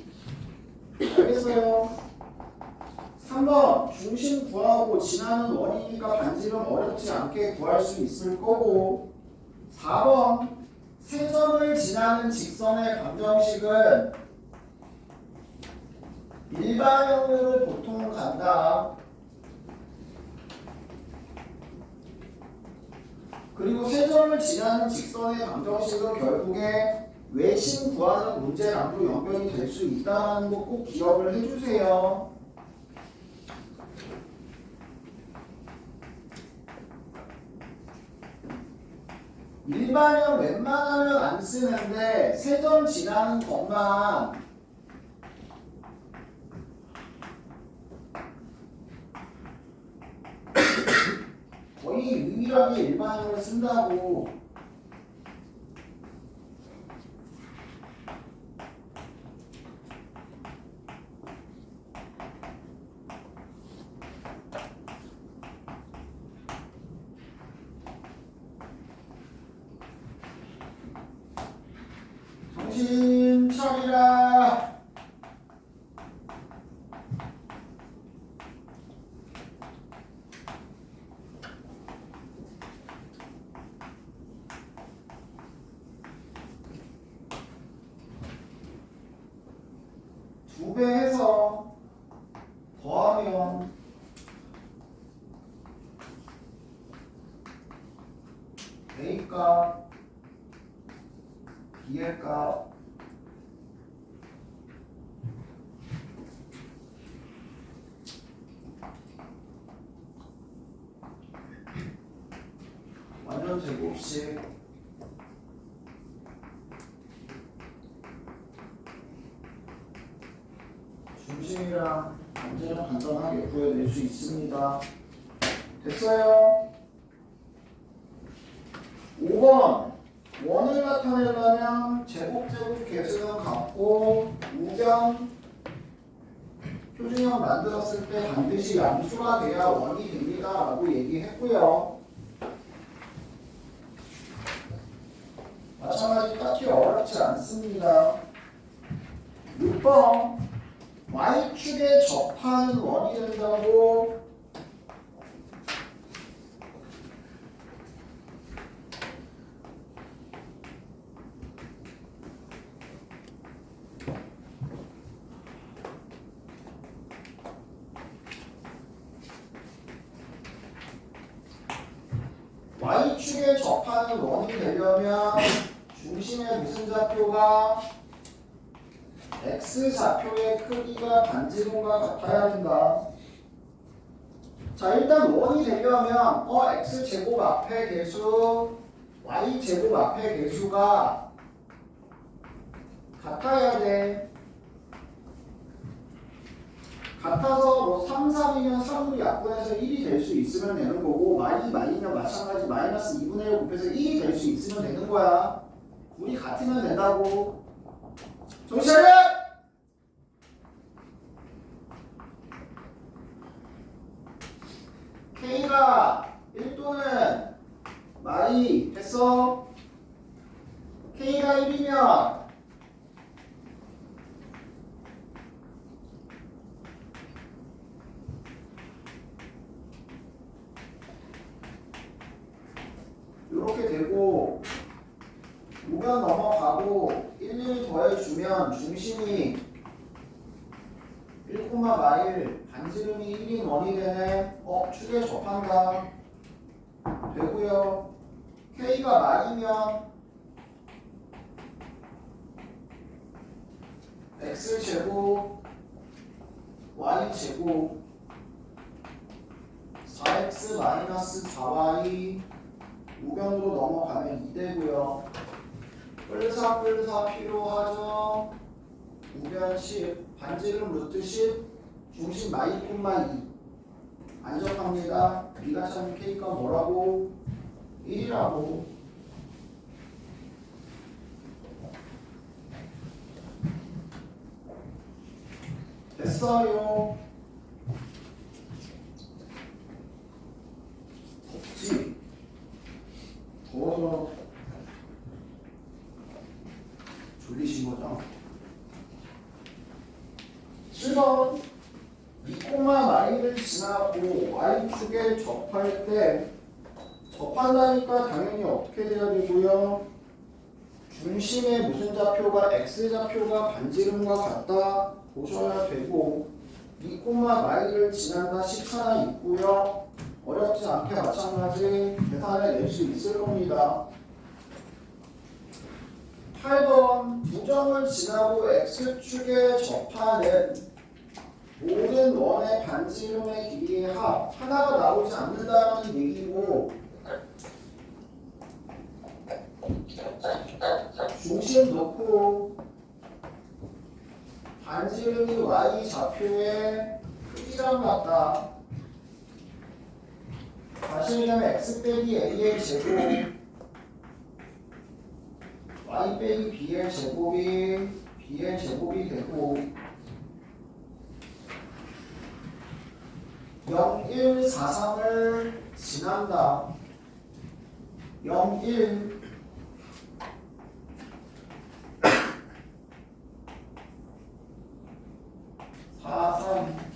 A: 알겠어요? 3번 중심 구하고 지나는 원이니까 반지름 어렵지 않게 구할 수 있을 거고 4번 세 점을 지나는 직선의 방정식은 일반형으로 보통 간다. 그리고 세 점을 지나는 직선의 방정식은 결국에 외심 구하는 문제랑도 연결이 될 수 있다는 거 꼭 기억을 해주세요. 일반형 웬만하면 안 쓰는데 세 점 지나는 것만 거의 유일하게 일반형을 쓴다고. 정신 차리라. 두 배 해서 더하면 A값, B의 값 완전 제곱식 중심이랑 반지름 간단하게 구해낼 수 있습니다. 됐어요? 5번 원을 나타내려면 제곱 개수는 같고 우변 표준형 만들었을 때 반드시 양수가 돼야 원이 됩니다 라고 얘기했고요. 마찬가지 딱히 어렵지 않습니다. 6번 Y축에 접하는 원이 된다고. Y축에 접하는 원이 되려면 중심의 좌표가 x좌표의 크기가 반지름과 같아야 된다. 자, 일단 원이 되려면 x제곱 앞에 개수 y제곱 앞에 개수가 같아야 돼. 같아서 뭐 3, 3이면 3으로 약분해서 1이 될 수 있으면 되는 거고, 말이면 마찬가지 마이너스 2분의 1 곱해서 1이 될 수 있으면 되는 거야. 둘이 같으면 된다고. 정신 차려! K가 1 또는 마이 됐어? K가 1이면 이렇게 되고 우변 넘어가고 1, 1 더해주면 중심이 1, 마일 반지름이 1인 원이 되네. 축에 접한다. 되고요. K가 마이면 X제곱 Y제곱 4X 마이너스 4Y 우변으로 넘어가면 2 되고요. 뿔사 필요하죠. 우변 10 반지름 루트 10 중심 마이 콤마 2 안접합니다. 네가 찾는 K가 뭐라고? 1이라고. 됐어요. 덥지? 더워서 졸리신 거죠? 7번 2, 마이를 지나고 Y축에 접할 때 접한다니까 당연히 어떻게 돼야 되고요? 중심의 무슨 좌표가 X좌표가 반지름과 같다 보셔야 되고 2, 마이를 지난다 14나 있고요. 어렵지 않게 마찬가지 계산해 낼 수 있을 겁니다. 8번 부점을 지나고 X축에 접하는 모든 원의 반지름의 길이의 합 하나가 나오지 않는다는 얘기고 중심 놓고 반지름이 Y좌표의 크기랑 같다. 다시 얘기하면 X 빼기 A의 제곱 Y 빼기 B의 제곱이 B의 제곱이 되고 0, 1, 4, 3을 지난다. 0, 1 4, 3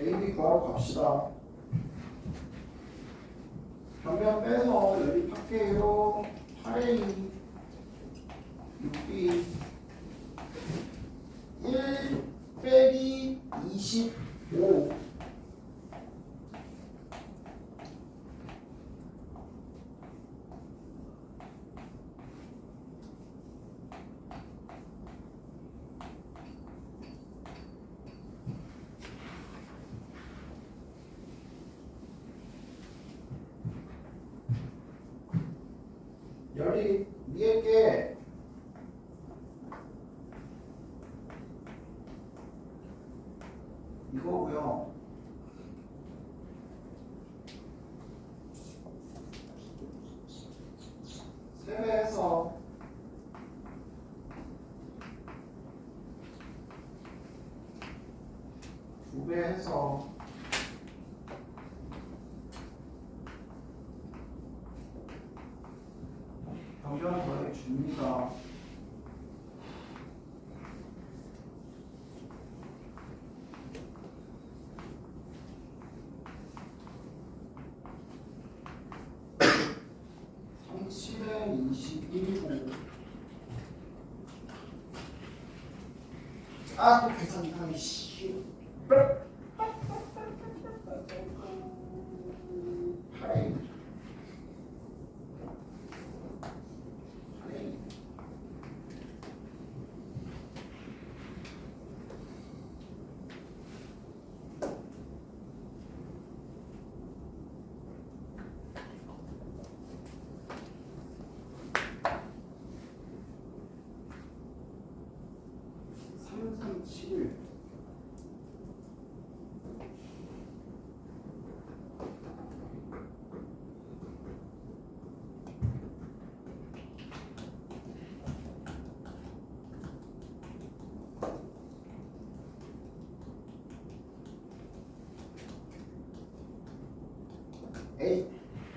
A: A, B 구하러 갑시다. 변변 빼서 연립할게요. 8A 6B 1 빼기 25 연립 위에 게 이거고요. 세배해서 두 배 해서 변변 더해 줍니다. 1이고 아, 또 계산 이상해, 씨. 8A. 삼삼칠일 에이,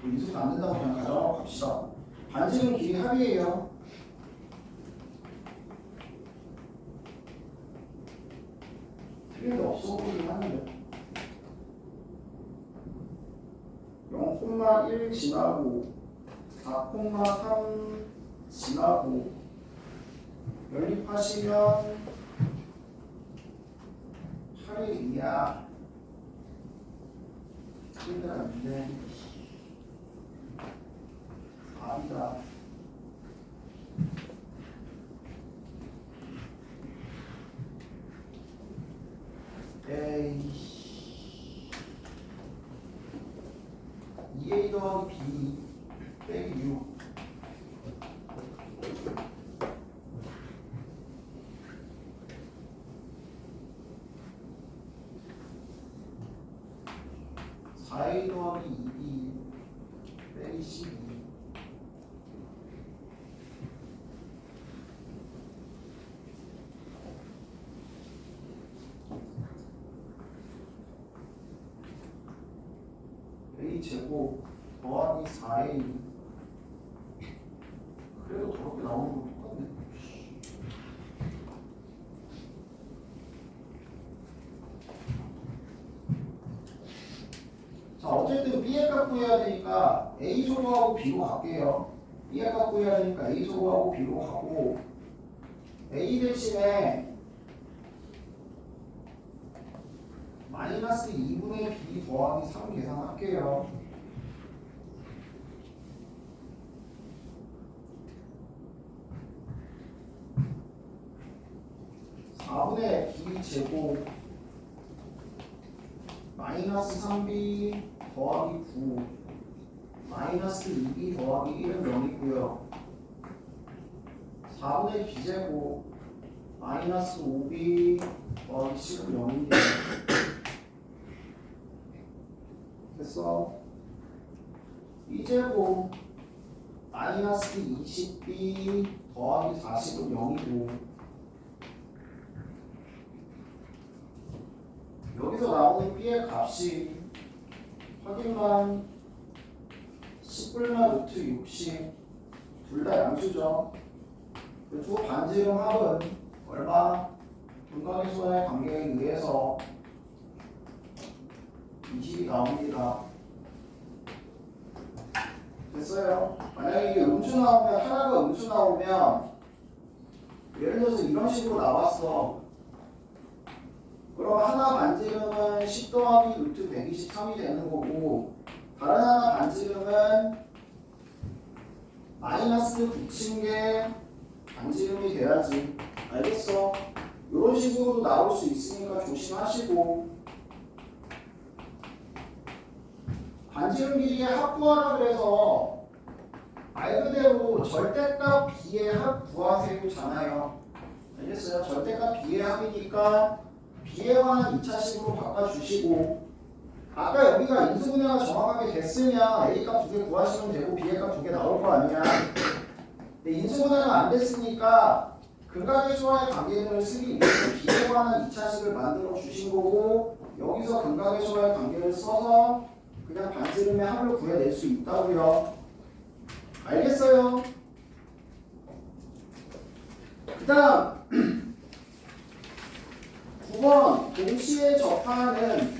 A: 뭐 인수가 안 된다고 그냥 가져가고 갑시다. 반지름 길이 합이에요. 틀린 게 없어 보이긴 하는데 0,1 지나고 4,3 지나고 연립하시면 8일이야. 틀린 데가 있네. 4이다. 에이 2A 더하기 B 빼기 6 4A 더하기 2B 빼기 12 A 제곱 더하기 4A 그래도 저렇게 나오는 거 똑같네. 자 어쨌든 B의 값 구해야 되니까 A 소로하고 B로 갈게요. B의 값 구해야 되니까 A 소로하고 B로 가고 A 대신에 마이너스 2분의 B 더하기 3 계산할게요. (4분의 B 제곱) 마이너스 3B 더하기 9 마이너스 2B 더하기 1은 0이고요. 4분의 B 제곱 마이너스 5B 더하기 10은 0입니다. 됐어. B제곱 마이너스 20B 더하기 40은 0이고 여기서 나오는 B의 값이 확인만 10분의 루트 60 둘 다 양수죠. 그 두 반지름 합은 얼마? 분각의수와의 관계에 의해서 20이 나옵니다. 됐어요. 만약에 이게 음수 나오면 하나가 음수 나오면 예를 들어서 이런 식으로 나왔어. 그럼 하나 반지름은 10 더하기 루트 123이 되는 거고 다른 하나 반지름은 마이너스 붙인 게 반지름이 돼야지. 알겠어? 이런 식으로도 나올 수 있으니까 조심하시고 반지름 길이의 합 구하라 그래서 말 그대로 절대값 B의 합 구하세요잖아요. 알겠어요? 절대값 B의 합이니까 B에 관한 2차식으로 바꿔주시고 아까 여기가 인수분해가 정확하게 됐으면 A 값 2개 구하시면 되고 B의 값 2개 나올 거 아니야. 근데 인수분해가 안 됐으니까 근각의수와의 관계를 쓰기 위해서 B에 관한 2차식을 만들어 주신 거고 여기서 근각의수와의 관계를 써서 그냥 반지름의 합을 구해낼 수 있다고요. 알겠어요? 그 다음 9번 동시에 접하는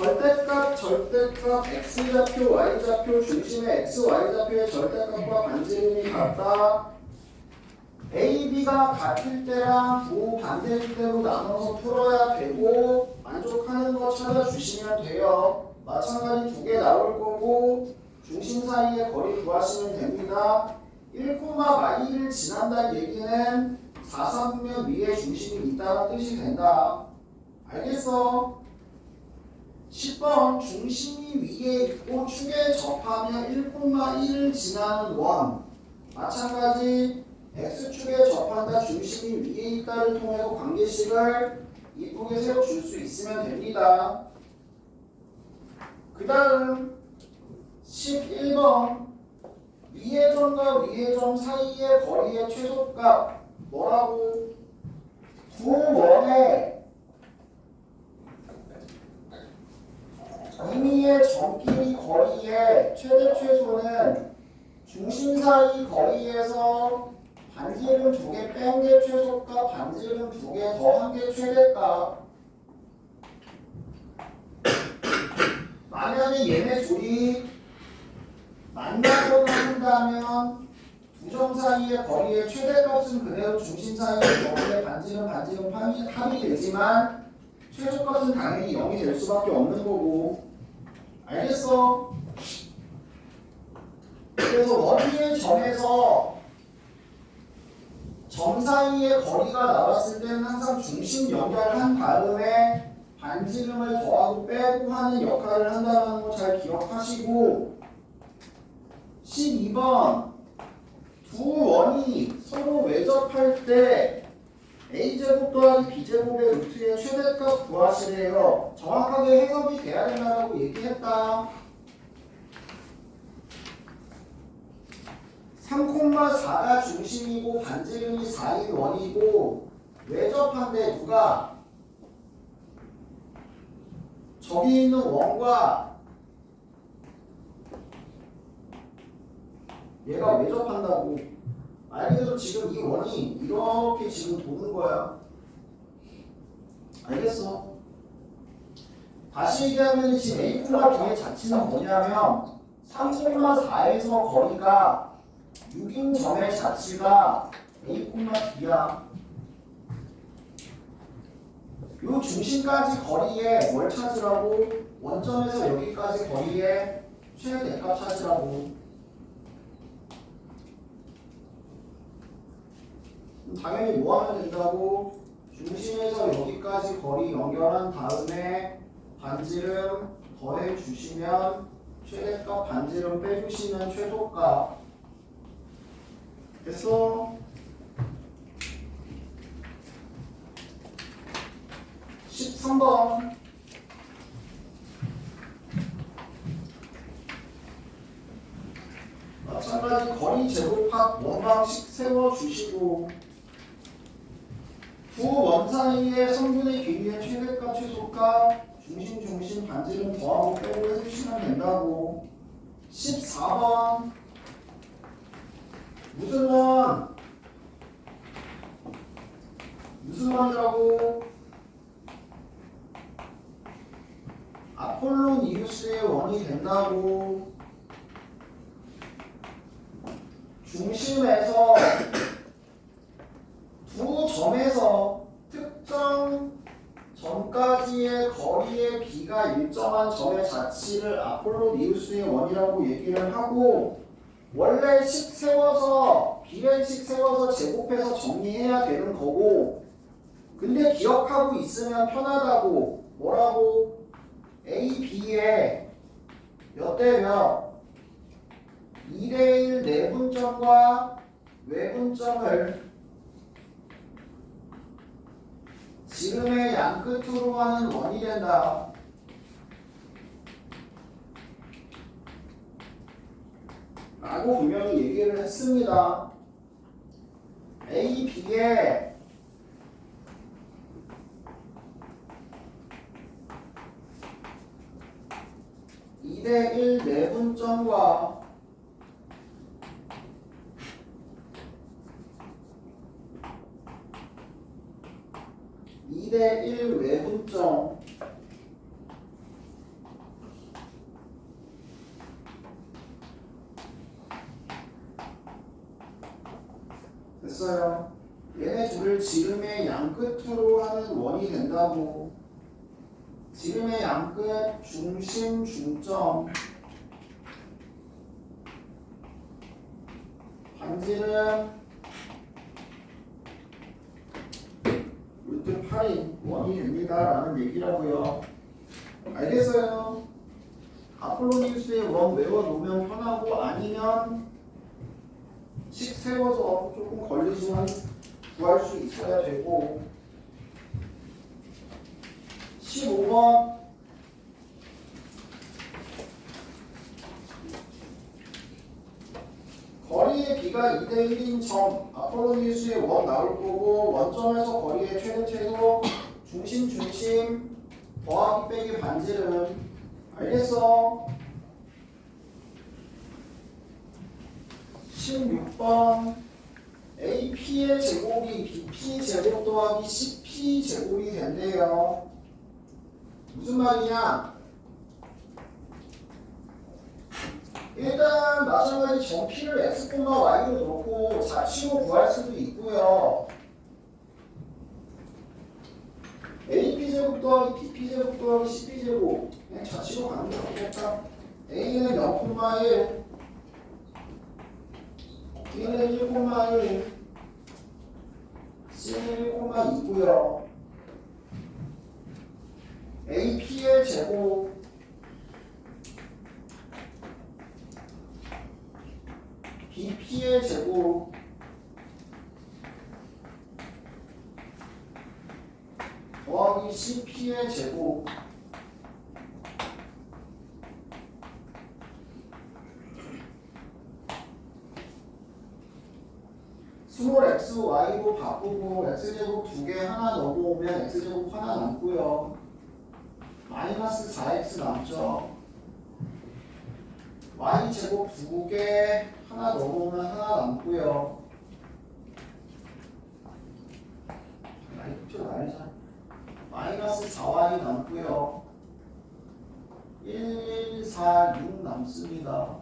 A: 절대값 x좌표, y좌표 중심의 x, y좌표의 절대값과 반지름이 같다. a, b가 같을 때랑 두 반대일대로 나눠서 풀어야 되고 만족하는 거 찾아주시면 돼요. 마찬가지 두 개 나올 거고 중심 사이의 거리 구하시면 됩니다. 1,마이를 지난다는 얘기는 4,3면 위에 중심이 있다는 뜻이 된다. 알겠어? 10번 중심이 위에 있고 축에 접하면 1,1을 지나는 원. 마찬가지 x축에 접한다 중심이 위에 있다를 통해서 관계식을 이쁘게 세워줄 수 있으면 됩니다. 그 다음 11번 위의 점과 위의 점 사이의 거리의 최소값 뭐라고? 두 원의 임의의 점끼리 거리의 최대 최소는 중심 사이 거리에서 반지름 2개 뺀 게 최소값, 반지름 2개 더한 게 최대값. 만약에 얘네 둘이 만나거나 한다면 두 점 사이의 거리의 최대값은 그대로 중심 사이의 거리의 반지름 합이 되지만 최소값은 당연히 0이 될 수밖에 없는 거고. 알겠어? 그래서 원위의 점에서 점 사이의 거리가 나왔을 때는 항상 중심 연결한 다음에 반지름을 더하고 빼고 하는 역할을 한다는 거 잘 기억하시고 12번 두 원이 서로 외접할 때 a제곱 더하기 b제곱의 루트의 최대값 구하시래요. 정확하게 해석이 돼야 된다고 얘기했다. 3,4가 중심이고 반지름이 4인 원이고 외접한데 누가? 저기 있는 원과 얘가 외접한다고. 말 그대로 지금 이 원이 이렇게 지금 도는 거야. 알겠어? 다시 얘기하면 지금 A, B의 자체는 뭐냐면 3,4에서 거리가 6인 점의 자치가 A, B야. 요 중심까지 거리에 뭘 찾으라고? 원점에서 여기까지 거리에 최대값 찾으라고. 당연히 뭐 하면 된다고? 중심에서 여기까지 거리 연결한 다음에 반지름 더해 주시면 최대값, 반지름 빼주시면 최소값. 됐어? 13번 마찬가지 거리 제곱합 원방식 세워주시고 두 원 사이의 성분의 길이의 최대값, 최소값 중심 반지름 더하고 빼고 해주시면 된다고. 14번 무슨 원? 무슨 원이라고? 아폴로니우스의 원이 된다고. 중심에서 두 점에서 특정 점까지의 거리의 비가 일정한 점의 자치를 아폴로니우스의 원이라고 얘기를 하고 원래 식 세워서 비례식 세워서 제곱해서 정리해야 되는 거고 근데 기억하고 있으면 편하다고. 뭐라고? A, B에 몇 대 몇? 2대1 내분점과 외분점을 지름의 양끝으로 하는 원이 된다. 라고 분명히 얘기를 했습니다. A, B에 (2대1) 내분점과 (2대1) 외분점 됐어요. 얘네 둘을 지름의 양끝으로 하는 원이 된다고. 지름의 양끝 중심 중점 반지름 루트 8인 원이 됩니다 라는 얘기라고요. 알겠어요? 아폴로니우스의 원 외워놓으면 편하고 아니면 식 세워서 조금 걸리지만 구할 수 있어야 되고. 15번 거리의 비가 2대1인 점 아폴로니우스의 원 나올 거고 원점에서 거리의 최대 최소 중심 더하기 빼기 반지름. 알겠어? 16번 AP의 제곱이 BP 제곱 더하기 CP 제곱이 된대요. 무슨 말이냐? 일단 마찬가지 점 P를 X, Y로 놓고 자취로 구할 수도 있고요. AP제곱 더하기 BP제곱 더하기 CP제곱 그냥 자취로 가는 게 낫겠다. A는 0,1 B는 1,1 C는 1,2고요. AP의 제곱 BP의 제곱 더하기 CP의 제곱 스몰 x, y로 바꾸고 x제곱 2개 하나 넣어보면 x제곱 하나 남고요. 마이너스 4x 남죠. y제곱 2개 하나 넣어보면 하나 남고요. 마이너스 4y 남고요. 1, 4, 6 남습니다.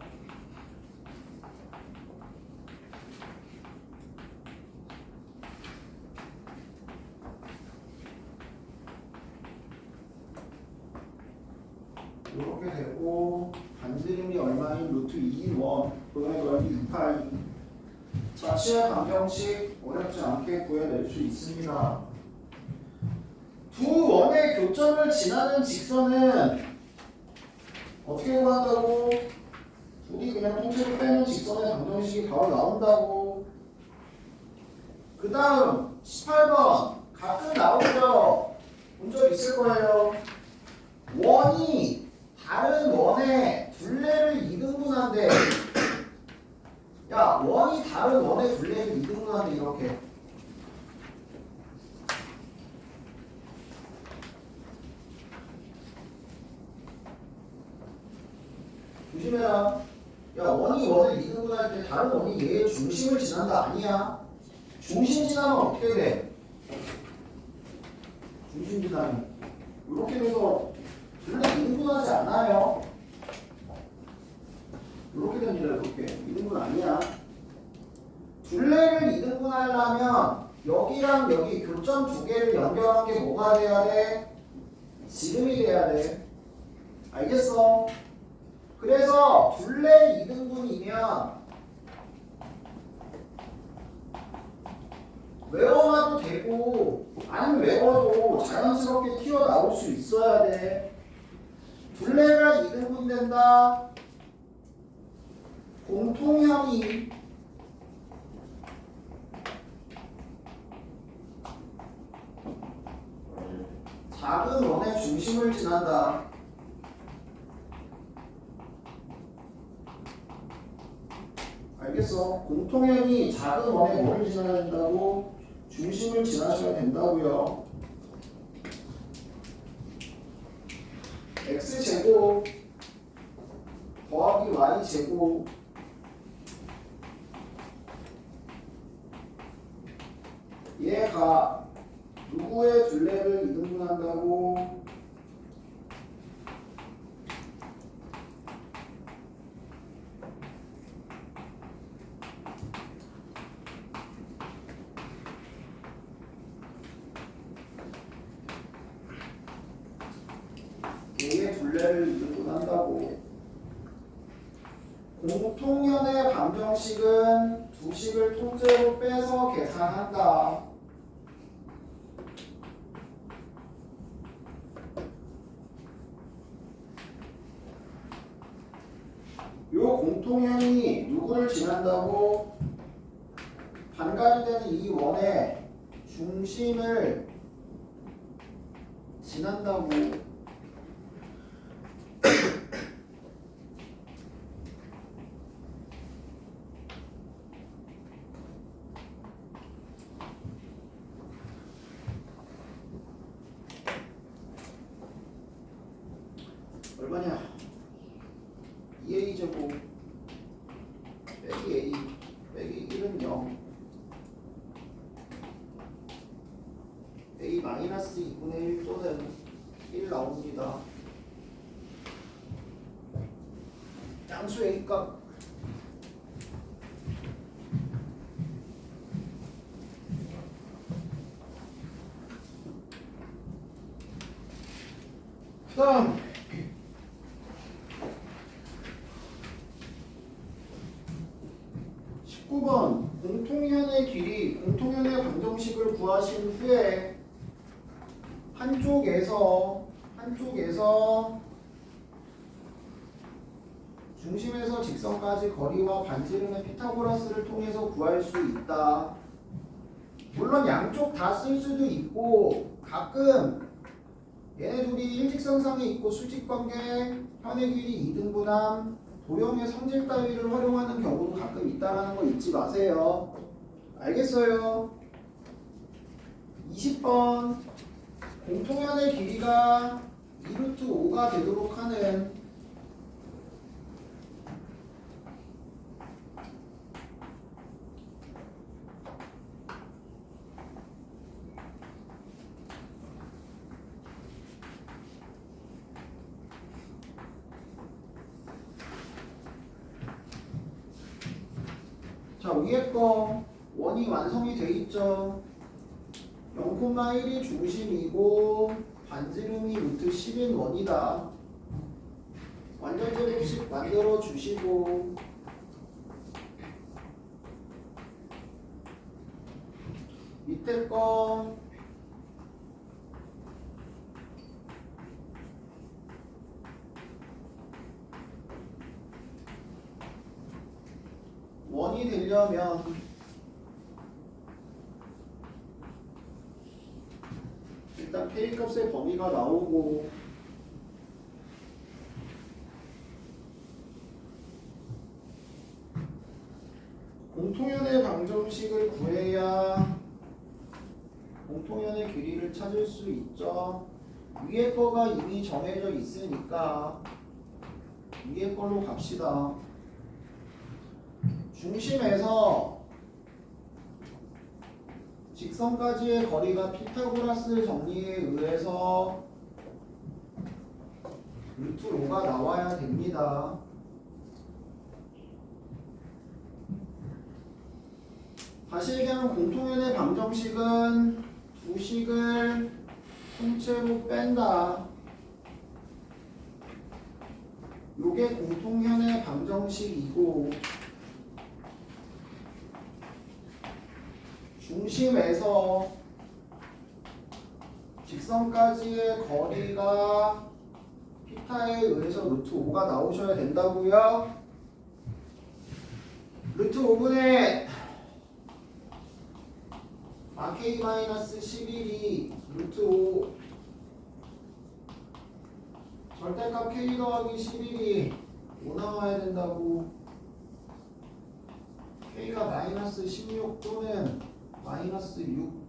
A: 이렇게 되고 반지름이 얼마인 루트 2인 원 그거의 넓이 2파이. 자취의 반경식 어렵지 않게 구해낼 수 있습니다. 두 원의 교점을 지나는 직선은 어떻게 구한다고? 둘이 그냥 통째로 빼는 직선의 방정식이 바로 나온다고. 그 다음 18번 가끔 나오죠. 본 적 있을 거예요. 원이 다른 원의 둘레를 2등분한대. 야, 원이 다른 원의 둘레를 2등분한대 이렇게. 조심해라. 야, 원이 원을 2등분할 때 다른 원이 얘의 중심을 지난다 아니야. 중심 지나면 어떻게 돼? 중심 지나면 이렇게 돼서 둘레 2등분하지 않아요. 이렇게 됩니다. 이렇게 2등분 아니야. 둘레를 2등분 하려면 여기랑 여기 교점 두 개를 연결한 게 뭐가 돼야 돼? 지름이 돼야 돼. 알겠어? 그래서 둘레 2등분이면 외워놔도 되고 안 외워도 자연스럽게 튀어나올 수 있어야 돼. 둘레가 2등분 된다. 공통형이 작은 원의 중심을 지난다. 알겠어? 공통형이 작은 원의 뭐를 지나야 된다고? 중심을 지나셔야 된다고요. x제곱 더하기 y제곱 얘가 누구의 둘레를 2등분한다고? 얘를 2등분한다고. 공통연의 방정식은 두 식을 통째로 빼서 계산한다. 요 공통연이 누구를 지난다고? 반가지 되는 이 원의 중심을 지난다고. 얼마냐? 2a 제곱 빼기 a 빼기 1은 0. a 마이너스 2분의 1 또는 1 나옵니다. 양수 a 값 그다음 19번 공통연의 길이, 공통연의 방정식을 구하신 후에 한쪽에서 중심에서 직선까지 거리와 반지름의 피타고라스를 통해서 구할 수 있다. 물론 양쪽 다 쓸 수도 있고 가끔 얘네 둘이 일직선상에 있고 수직관계, 현의 길이 2등분함, 도형의 성질 따위를 활용하는 경우도 가끔 있다라는 거 잊지 마세요. 알겠어요? 20번 공통연의 길이가 2루트 5가 되도록 하는 자, 위에 거 원이 완성이 돼 있죠. 0,1이 중심이고 반지름이 루트 10인 원이다. 완전 제곱식 만들어 주시고 밑에 거 원이 되려면 일단 K값의 범위가 나오고 공통연의 방정식을 구해야 공통연의 길이를 찾을 수 있죠. 위에 거가 이미 정해져 있으니까 위에 걸로 갑시다. 중심에서 직선까지의 거리가 피타고라스 정리에 의해서 루트 5가 나와야 됩니다. 다시 얘기하면 공통연의 방정식은 두 식을 통째로 뺀다. 요게 공통연의 방정식이고 중심에서 직선까지의 거리가 피타에 의해서 루트 5가 나오셔야 된다고요. 루트 5분의 k-11이 루트 5 절대값 k 더하기 11이 5 나와야 된다고. k가 마이너스 16 또는 마이너스 6.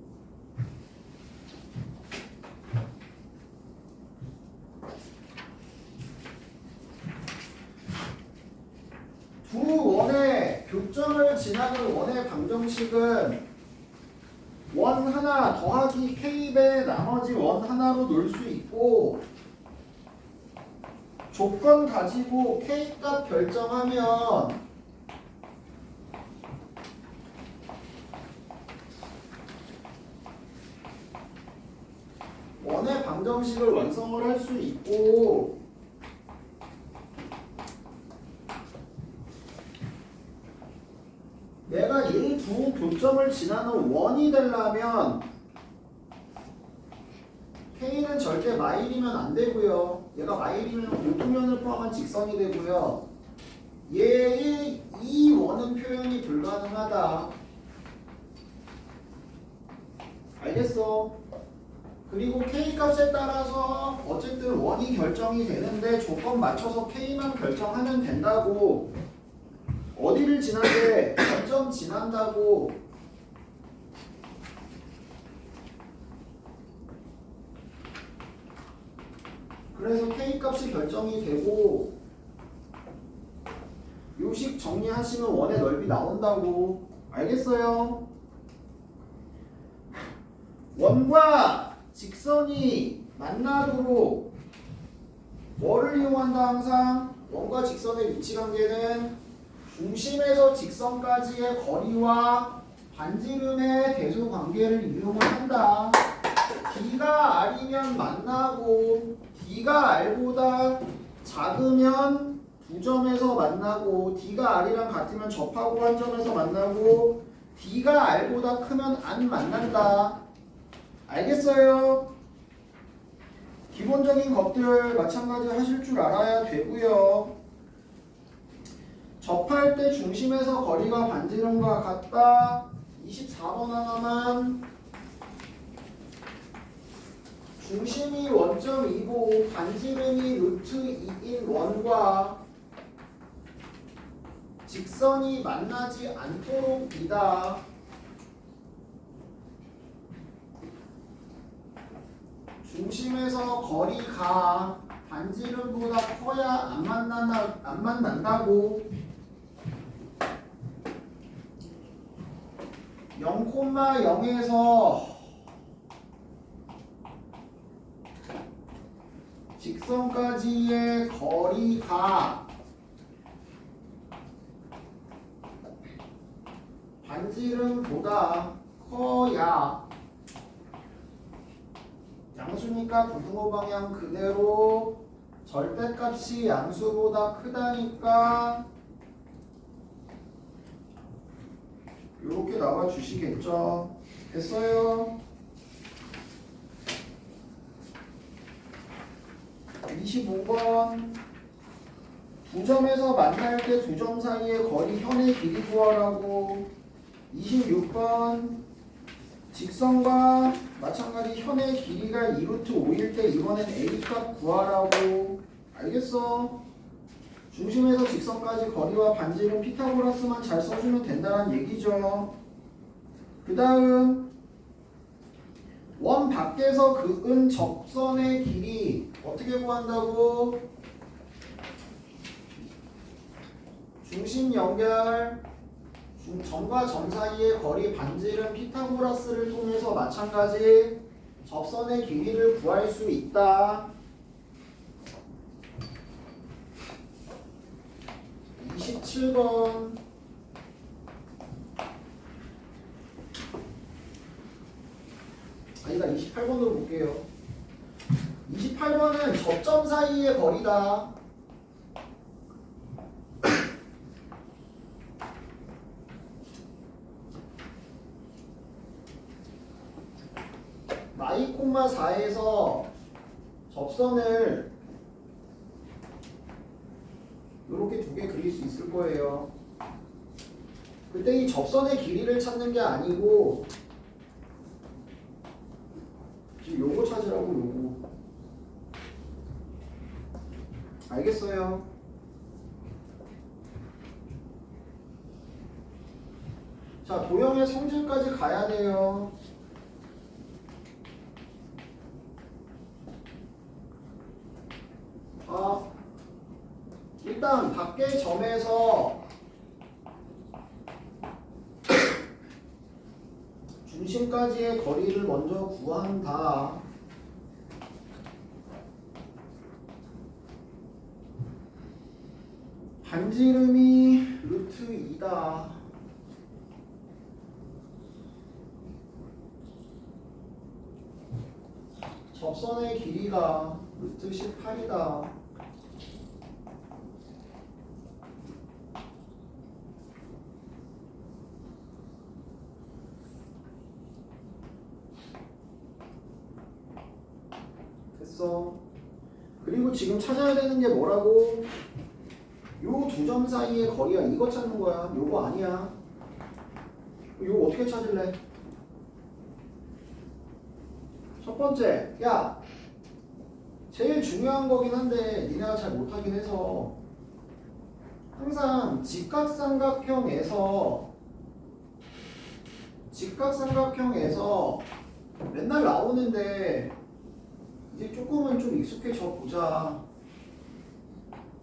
A: 두 원의 교점을 지나는 원의 방정식은 원 하나 더하기 k배 나머지 원 하나로 놓을 수 있고 조건 가지고 k값 결정하면 원의 방정식을 완성을 할 수 있고 이 두 교점을 지나는 원이 되려면 K는 절대 마일이면 안 되고요. 얘가 마일이면 고도면을 포함한 직선이 되고요. 얘의 이 원은 표현이 불가능하다. 알겠어? 그리고 K 값에 따라서 어쨌든 원이 결정이 되는데 조건 맞춰서 K만 결정하면 된다고. 어디를 지난대? 점점 지난다고. 그래서 K 값이 결정이 되고 요식 정리하시면 원의 넓이 나온다고. 알겠어요? 원과 직선이 만나도록 뭐를 이용한다 항상? 원과 직선의 위치관계는 중심에서 직선까지의 거리와 반지름의 대소관계를 이용을 한다. D가 R이면 만나고 D가 R보다 작으면 두 점에서 만나고 D가 R이랑 같으면 접하고 한 점에서 만나고 D가 R보다 크면 안 만난다. 알겠어요? 기본적인 것들 마찬가지 하실 줄 알아야 되고요. 접할 때 중심에서 거리가 반지름과 같다. 24번 하나만. 중심이 원점 2고 반지름이 루트 2인 원과 직선이 만나지 않도록 이다. 중심에서 거리가 반지름보다 커야 안 만난다고. 0,0에서 직선까지의 거리가 반지름보다 커야 양수니까 부등호 방향 그대로 절대값이 양수보다 크다니까 이렇게 나와 주시겠죠. 됐어요? 25번 두 점에서 만날 때 두 점 사이의 거리 현의 길이 구하라고. 26번 직선과 마찬가지 현의 길이가 2루트 5일 때 이번엔 A값 구하라고. 알겠어? 중심에서 직선까지 거리와 반지름 피타고라스만 잘 써주면 된다는 얘기죠. 그 다음 원 밖에서 그은 접선의 길이 어떻게 구한다고? 중심 연결 점과 점 사이의 거리 반지름 피타고라스를 통해서 마찬가지 접선의 길이를 구할 수 있다. 27번 아니다 28번으로 볼게요. 28번은 접점 사이의 거리다. 마이 콤마 4에서 접선을 이렇게 두 개 그릴 수 있을 거예요. 그때 이 접선의 길이를 찾는 게 아니고 지금 요거 찾으라고 요거. 알겠어요? 자, 도형의 성질까지 가야 돼요. 일단 밖의 점에서 중심까지의 거리를 먼저 구한다. 반지름이 루트 2다. 접선의 길이가 루트 18이다. 그리고 지금 찾아야 되는 게 뭐라고? 요 두 점 사이의 거리야. 이거 찾는 거야. 요거 아니야. 요거 어떻게 찾을래? 첫 번째, 야, 제일 중요한 거긴 한데 니네가 잘 못하긴 해서 항상 직각삼각형에서 맨날 나오는데 이제 조금은 좀 익숙해져 보자.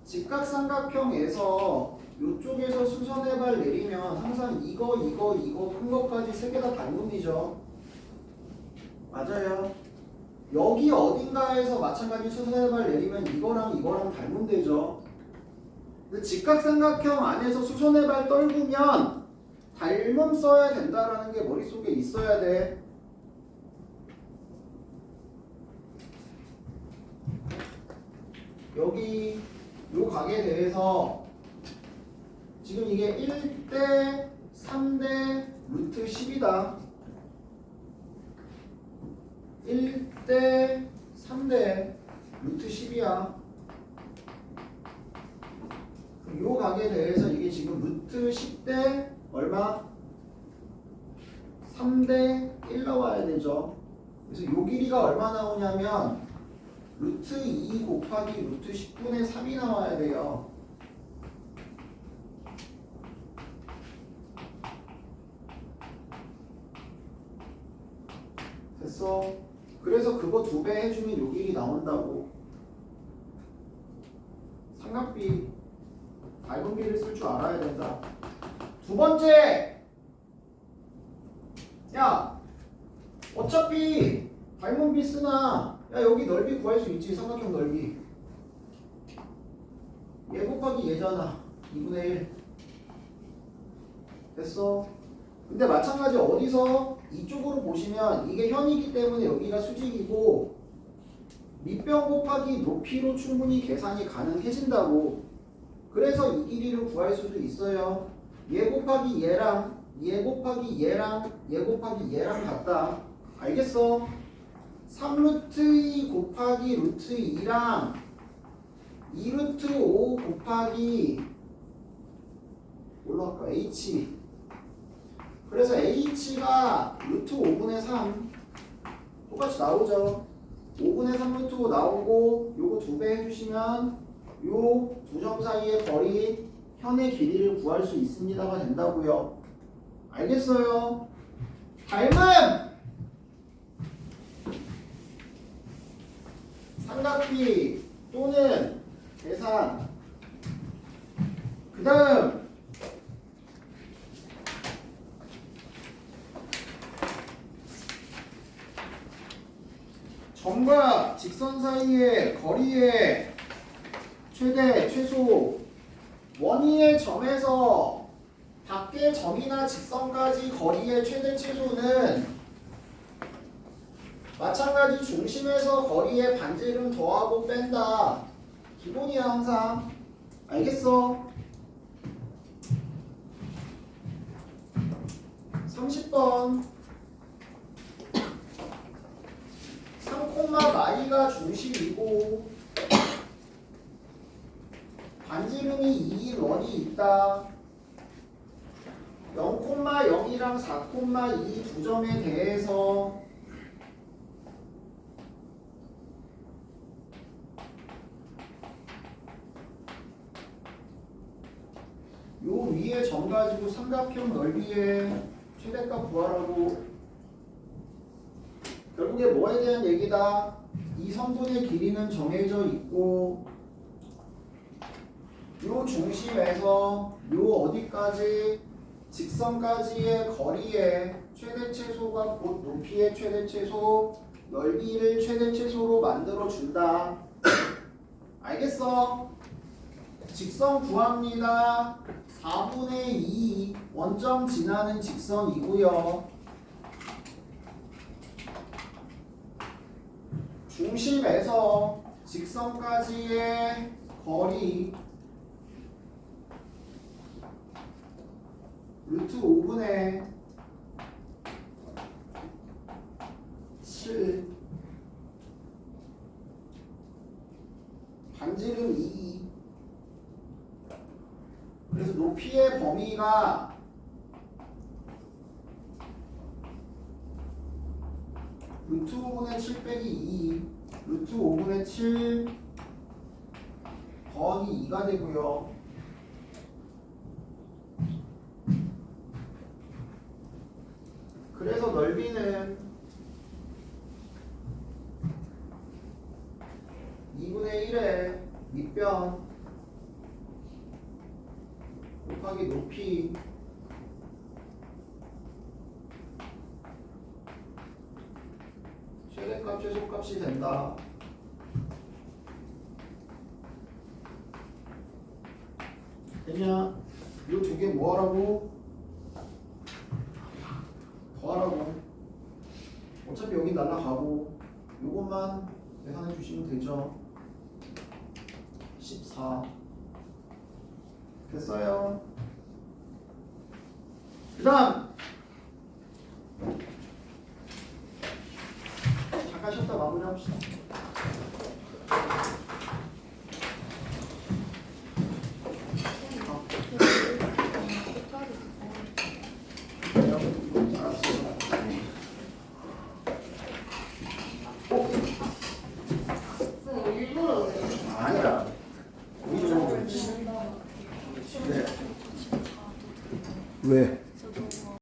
A: 직각삼각형에서 이쪽에서 수선의 발 내리면 항상 이거 큰 것까지 세 개 다 단문이죠. 맞아요. 여기 어딘가에서 마찬가지 수선의 발 내리면 이거랑 닮은되죠. 근데 직각삼각형 안에서 수선의 발 떨구면 닮음 써야 된다라는 게 머릿속에 있어야 돼. 여기 요 각에 대해서 지금 이게 1대 3대 루트 10이다. 1대 3대 루트 10이야. 요 각에 대해서 이게 지금 루트 10대 얼마? 3대 1 나와야 되죠. 그래서 요 길이가 얼마 나오냐면 루트 2 곱하기 루트 10분의 3이 나와야 돼요. 됐어. 그래서 그거 2배 해주면 요 길이 나온다고. 삼각비 닮은 비를 쓸 줄 알아야 된다. 두 번째, 야, 어차피 닮은 비 쓰나 야 여기 넓이 구할 수 있지. 삼각형 넓이 얘 곱하기 얘잖아. 2분의 1 됐어. 근데 마찬가지 어디서 이쪽으로 보시면 이게 현이기 때문에 여기가 수직이고 밑변 곱하기 높이로 충분히 계산이 가능해진다고. 그래서 이 길이를 구할 수도 있어요. 얘 곱하기 얘랑 얘 곱하기 얘랑 얘 곱하기 얘랑 같다. 알겠어? 3루트 2 곱하기 루트 2랑 2루트 5 곱하기 뭘로 할까? h. 그래서 h가 루트 5분의 3 똑같이 나오죠. 5분의 3 루트 5 나오고 요거 2배 해주시면 요 두 점 사이의 거리 현의 길이를 구할 수 있습니다가 된다고요. 알겠어요? 닮음! 삼각비 또는 계산. 그 다음 점과 직선 사이의 거리의 최대, 최소. 원위의 점에서 밖의 점이나 직선까지 거리의 최대, 최소는 마찬가지 중심에서 거리의 반지름 더하고 뺀다. 기본이야 항상. 알겠어? 30번 3,마이가 중심이고 반지름이 2인 원이 있다. 0,0이랑 4,2 두 점에 대해서 요 위에 점 가지고 삼각형 넓이의 최대값 구하라고. 결국에 뭐에 대한 얘기다? 이 선분의 길이는 정해져 있고 요 중심에서 요 어디까지 직선까지의 거리의 최대 최소가 곧 높이의 최대 최소, 넓이를 최대 최소로 만들어 준다. 알겠어? 직선 구합니다. 4분의 2 원점 지나는 직선이고요. 중심에서 직선까지의 거리 루트 5분의 7 그래서 높이의 범위가 루트 5분의 7 빼기 2 루트 5분의 7 더하기 2가 되고요. 그래서 넓이는 2분의 1의 밑변 곱하기 높이 최대값 최소값이 된다. 됐냐? 이 두 개 뭐하라고? 더하라고. 어차피 여기 날라가고 요것만 계산해 주시면 되죠. 14 됐어요. 그 다음 잠깐 쉬었다 마무리 합시다.
D: 일부러 그래요.
A: 아니야. 우리 좀 네. 왜?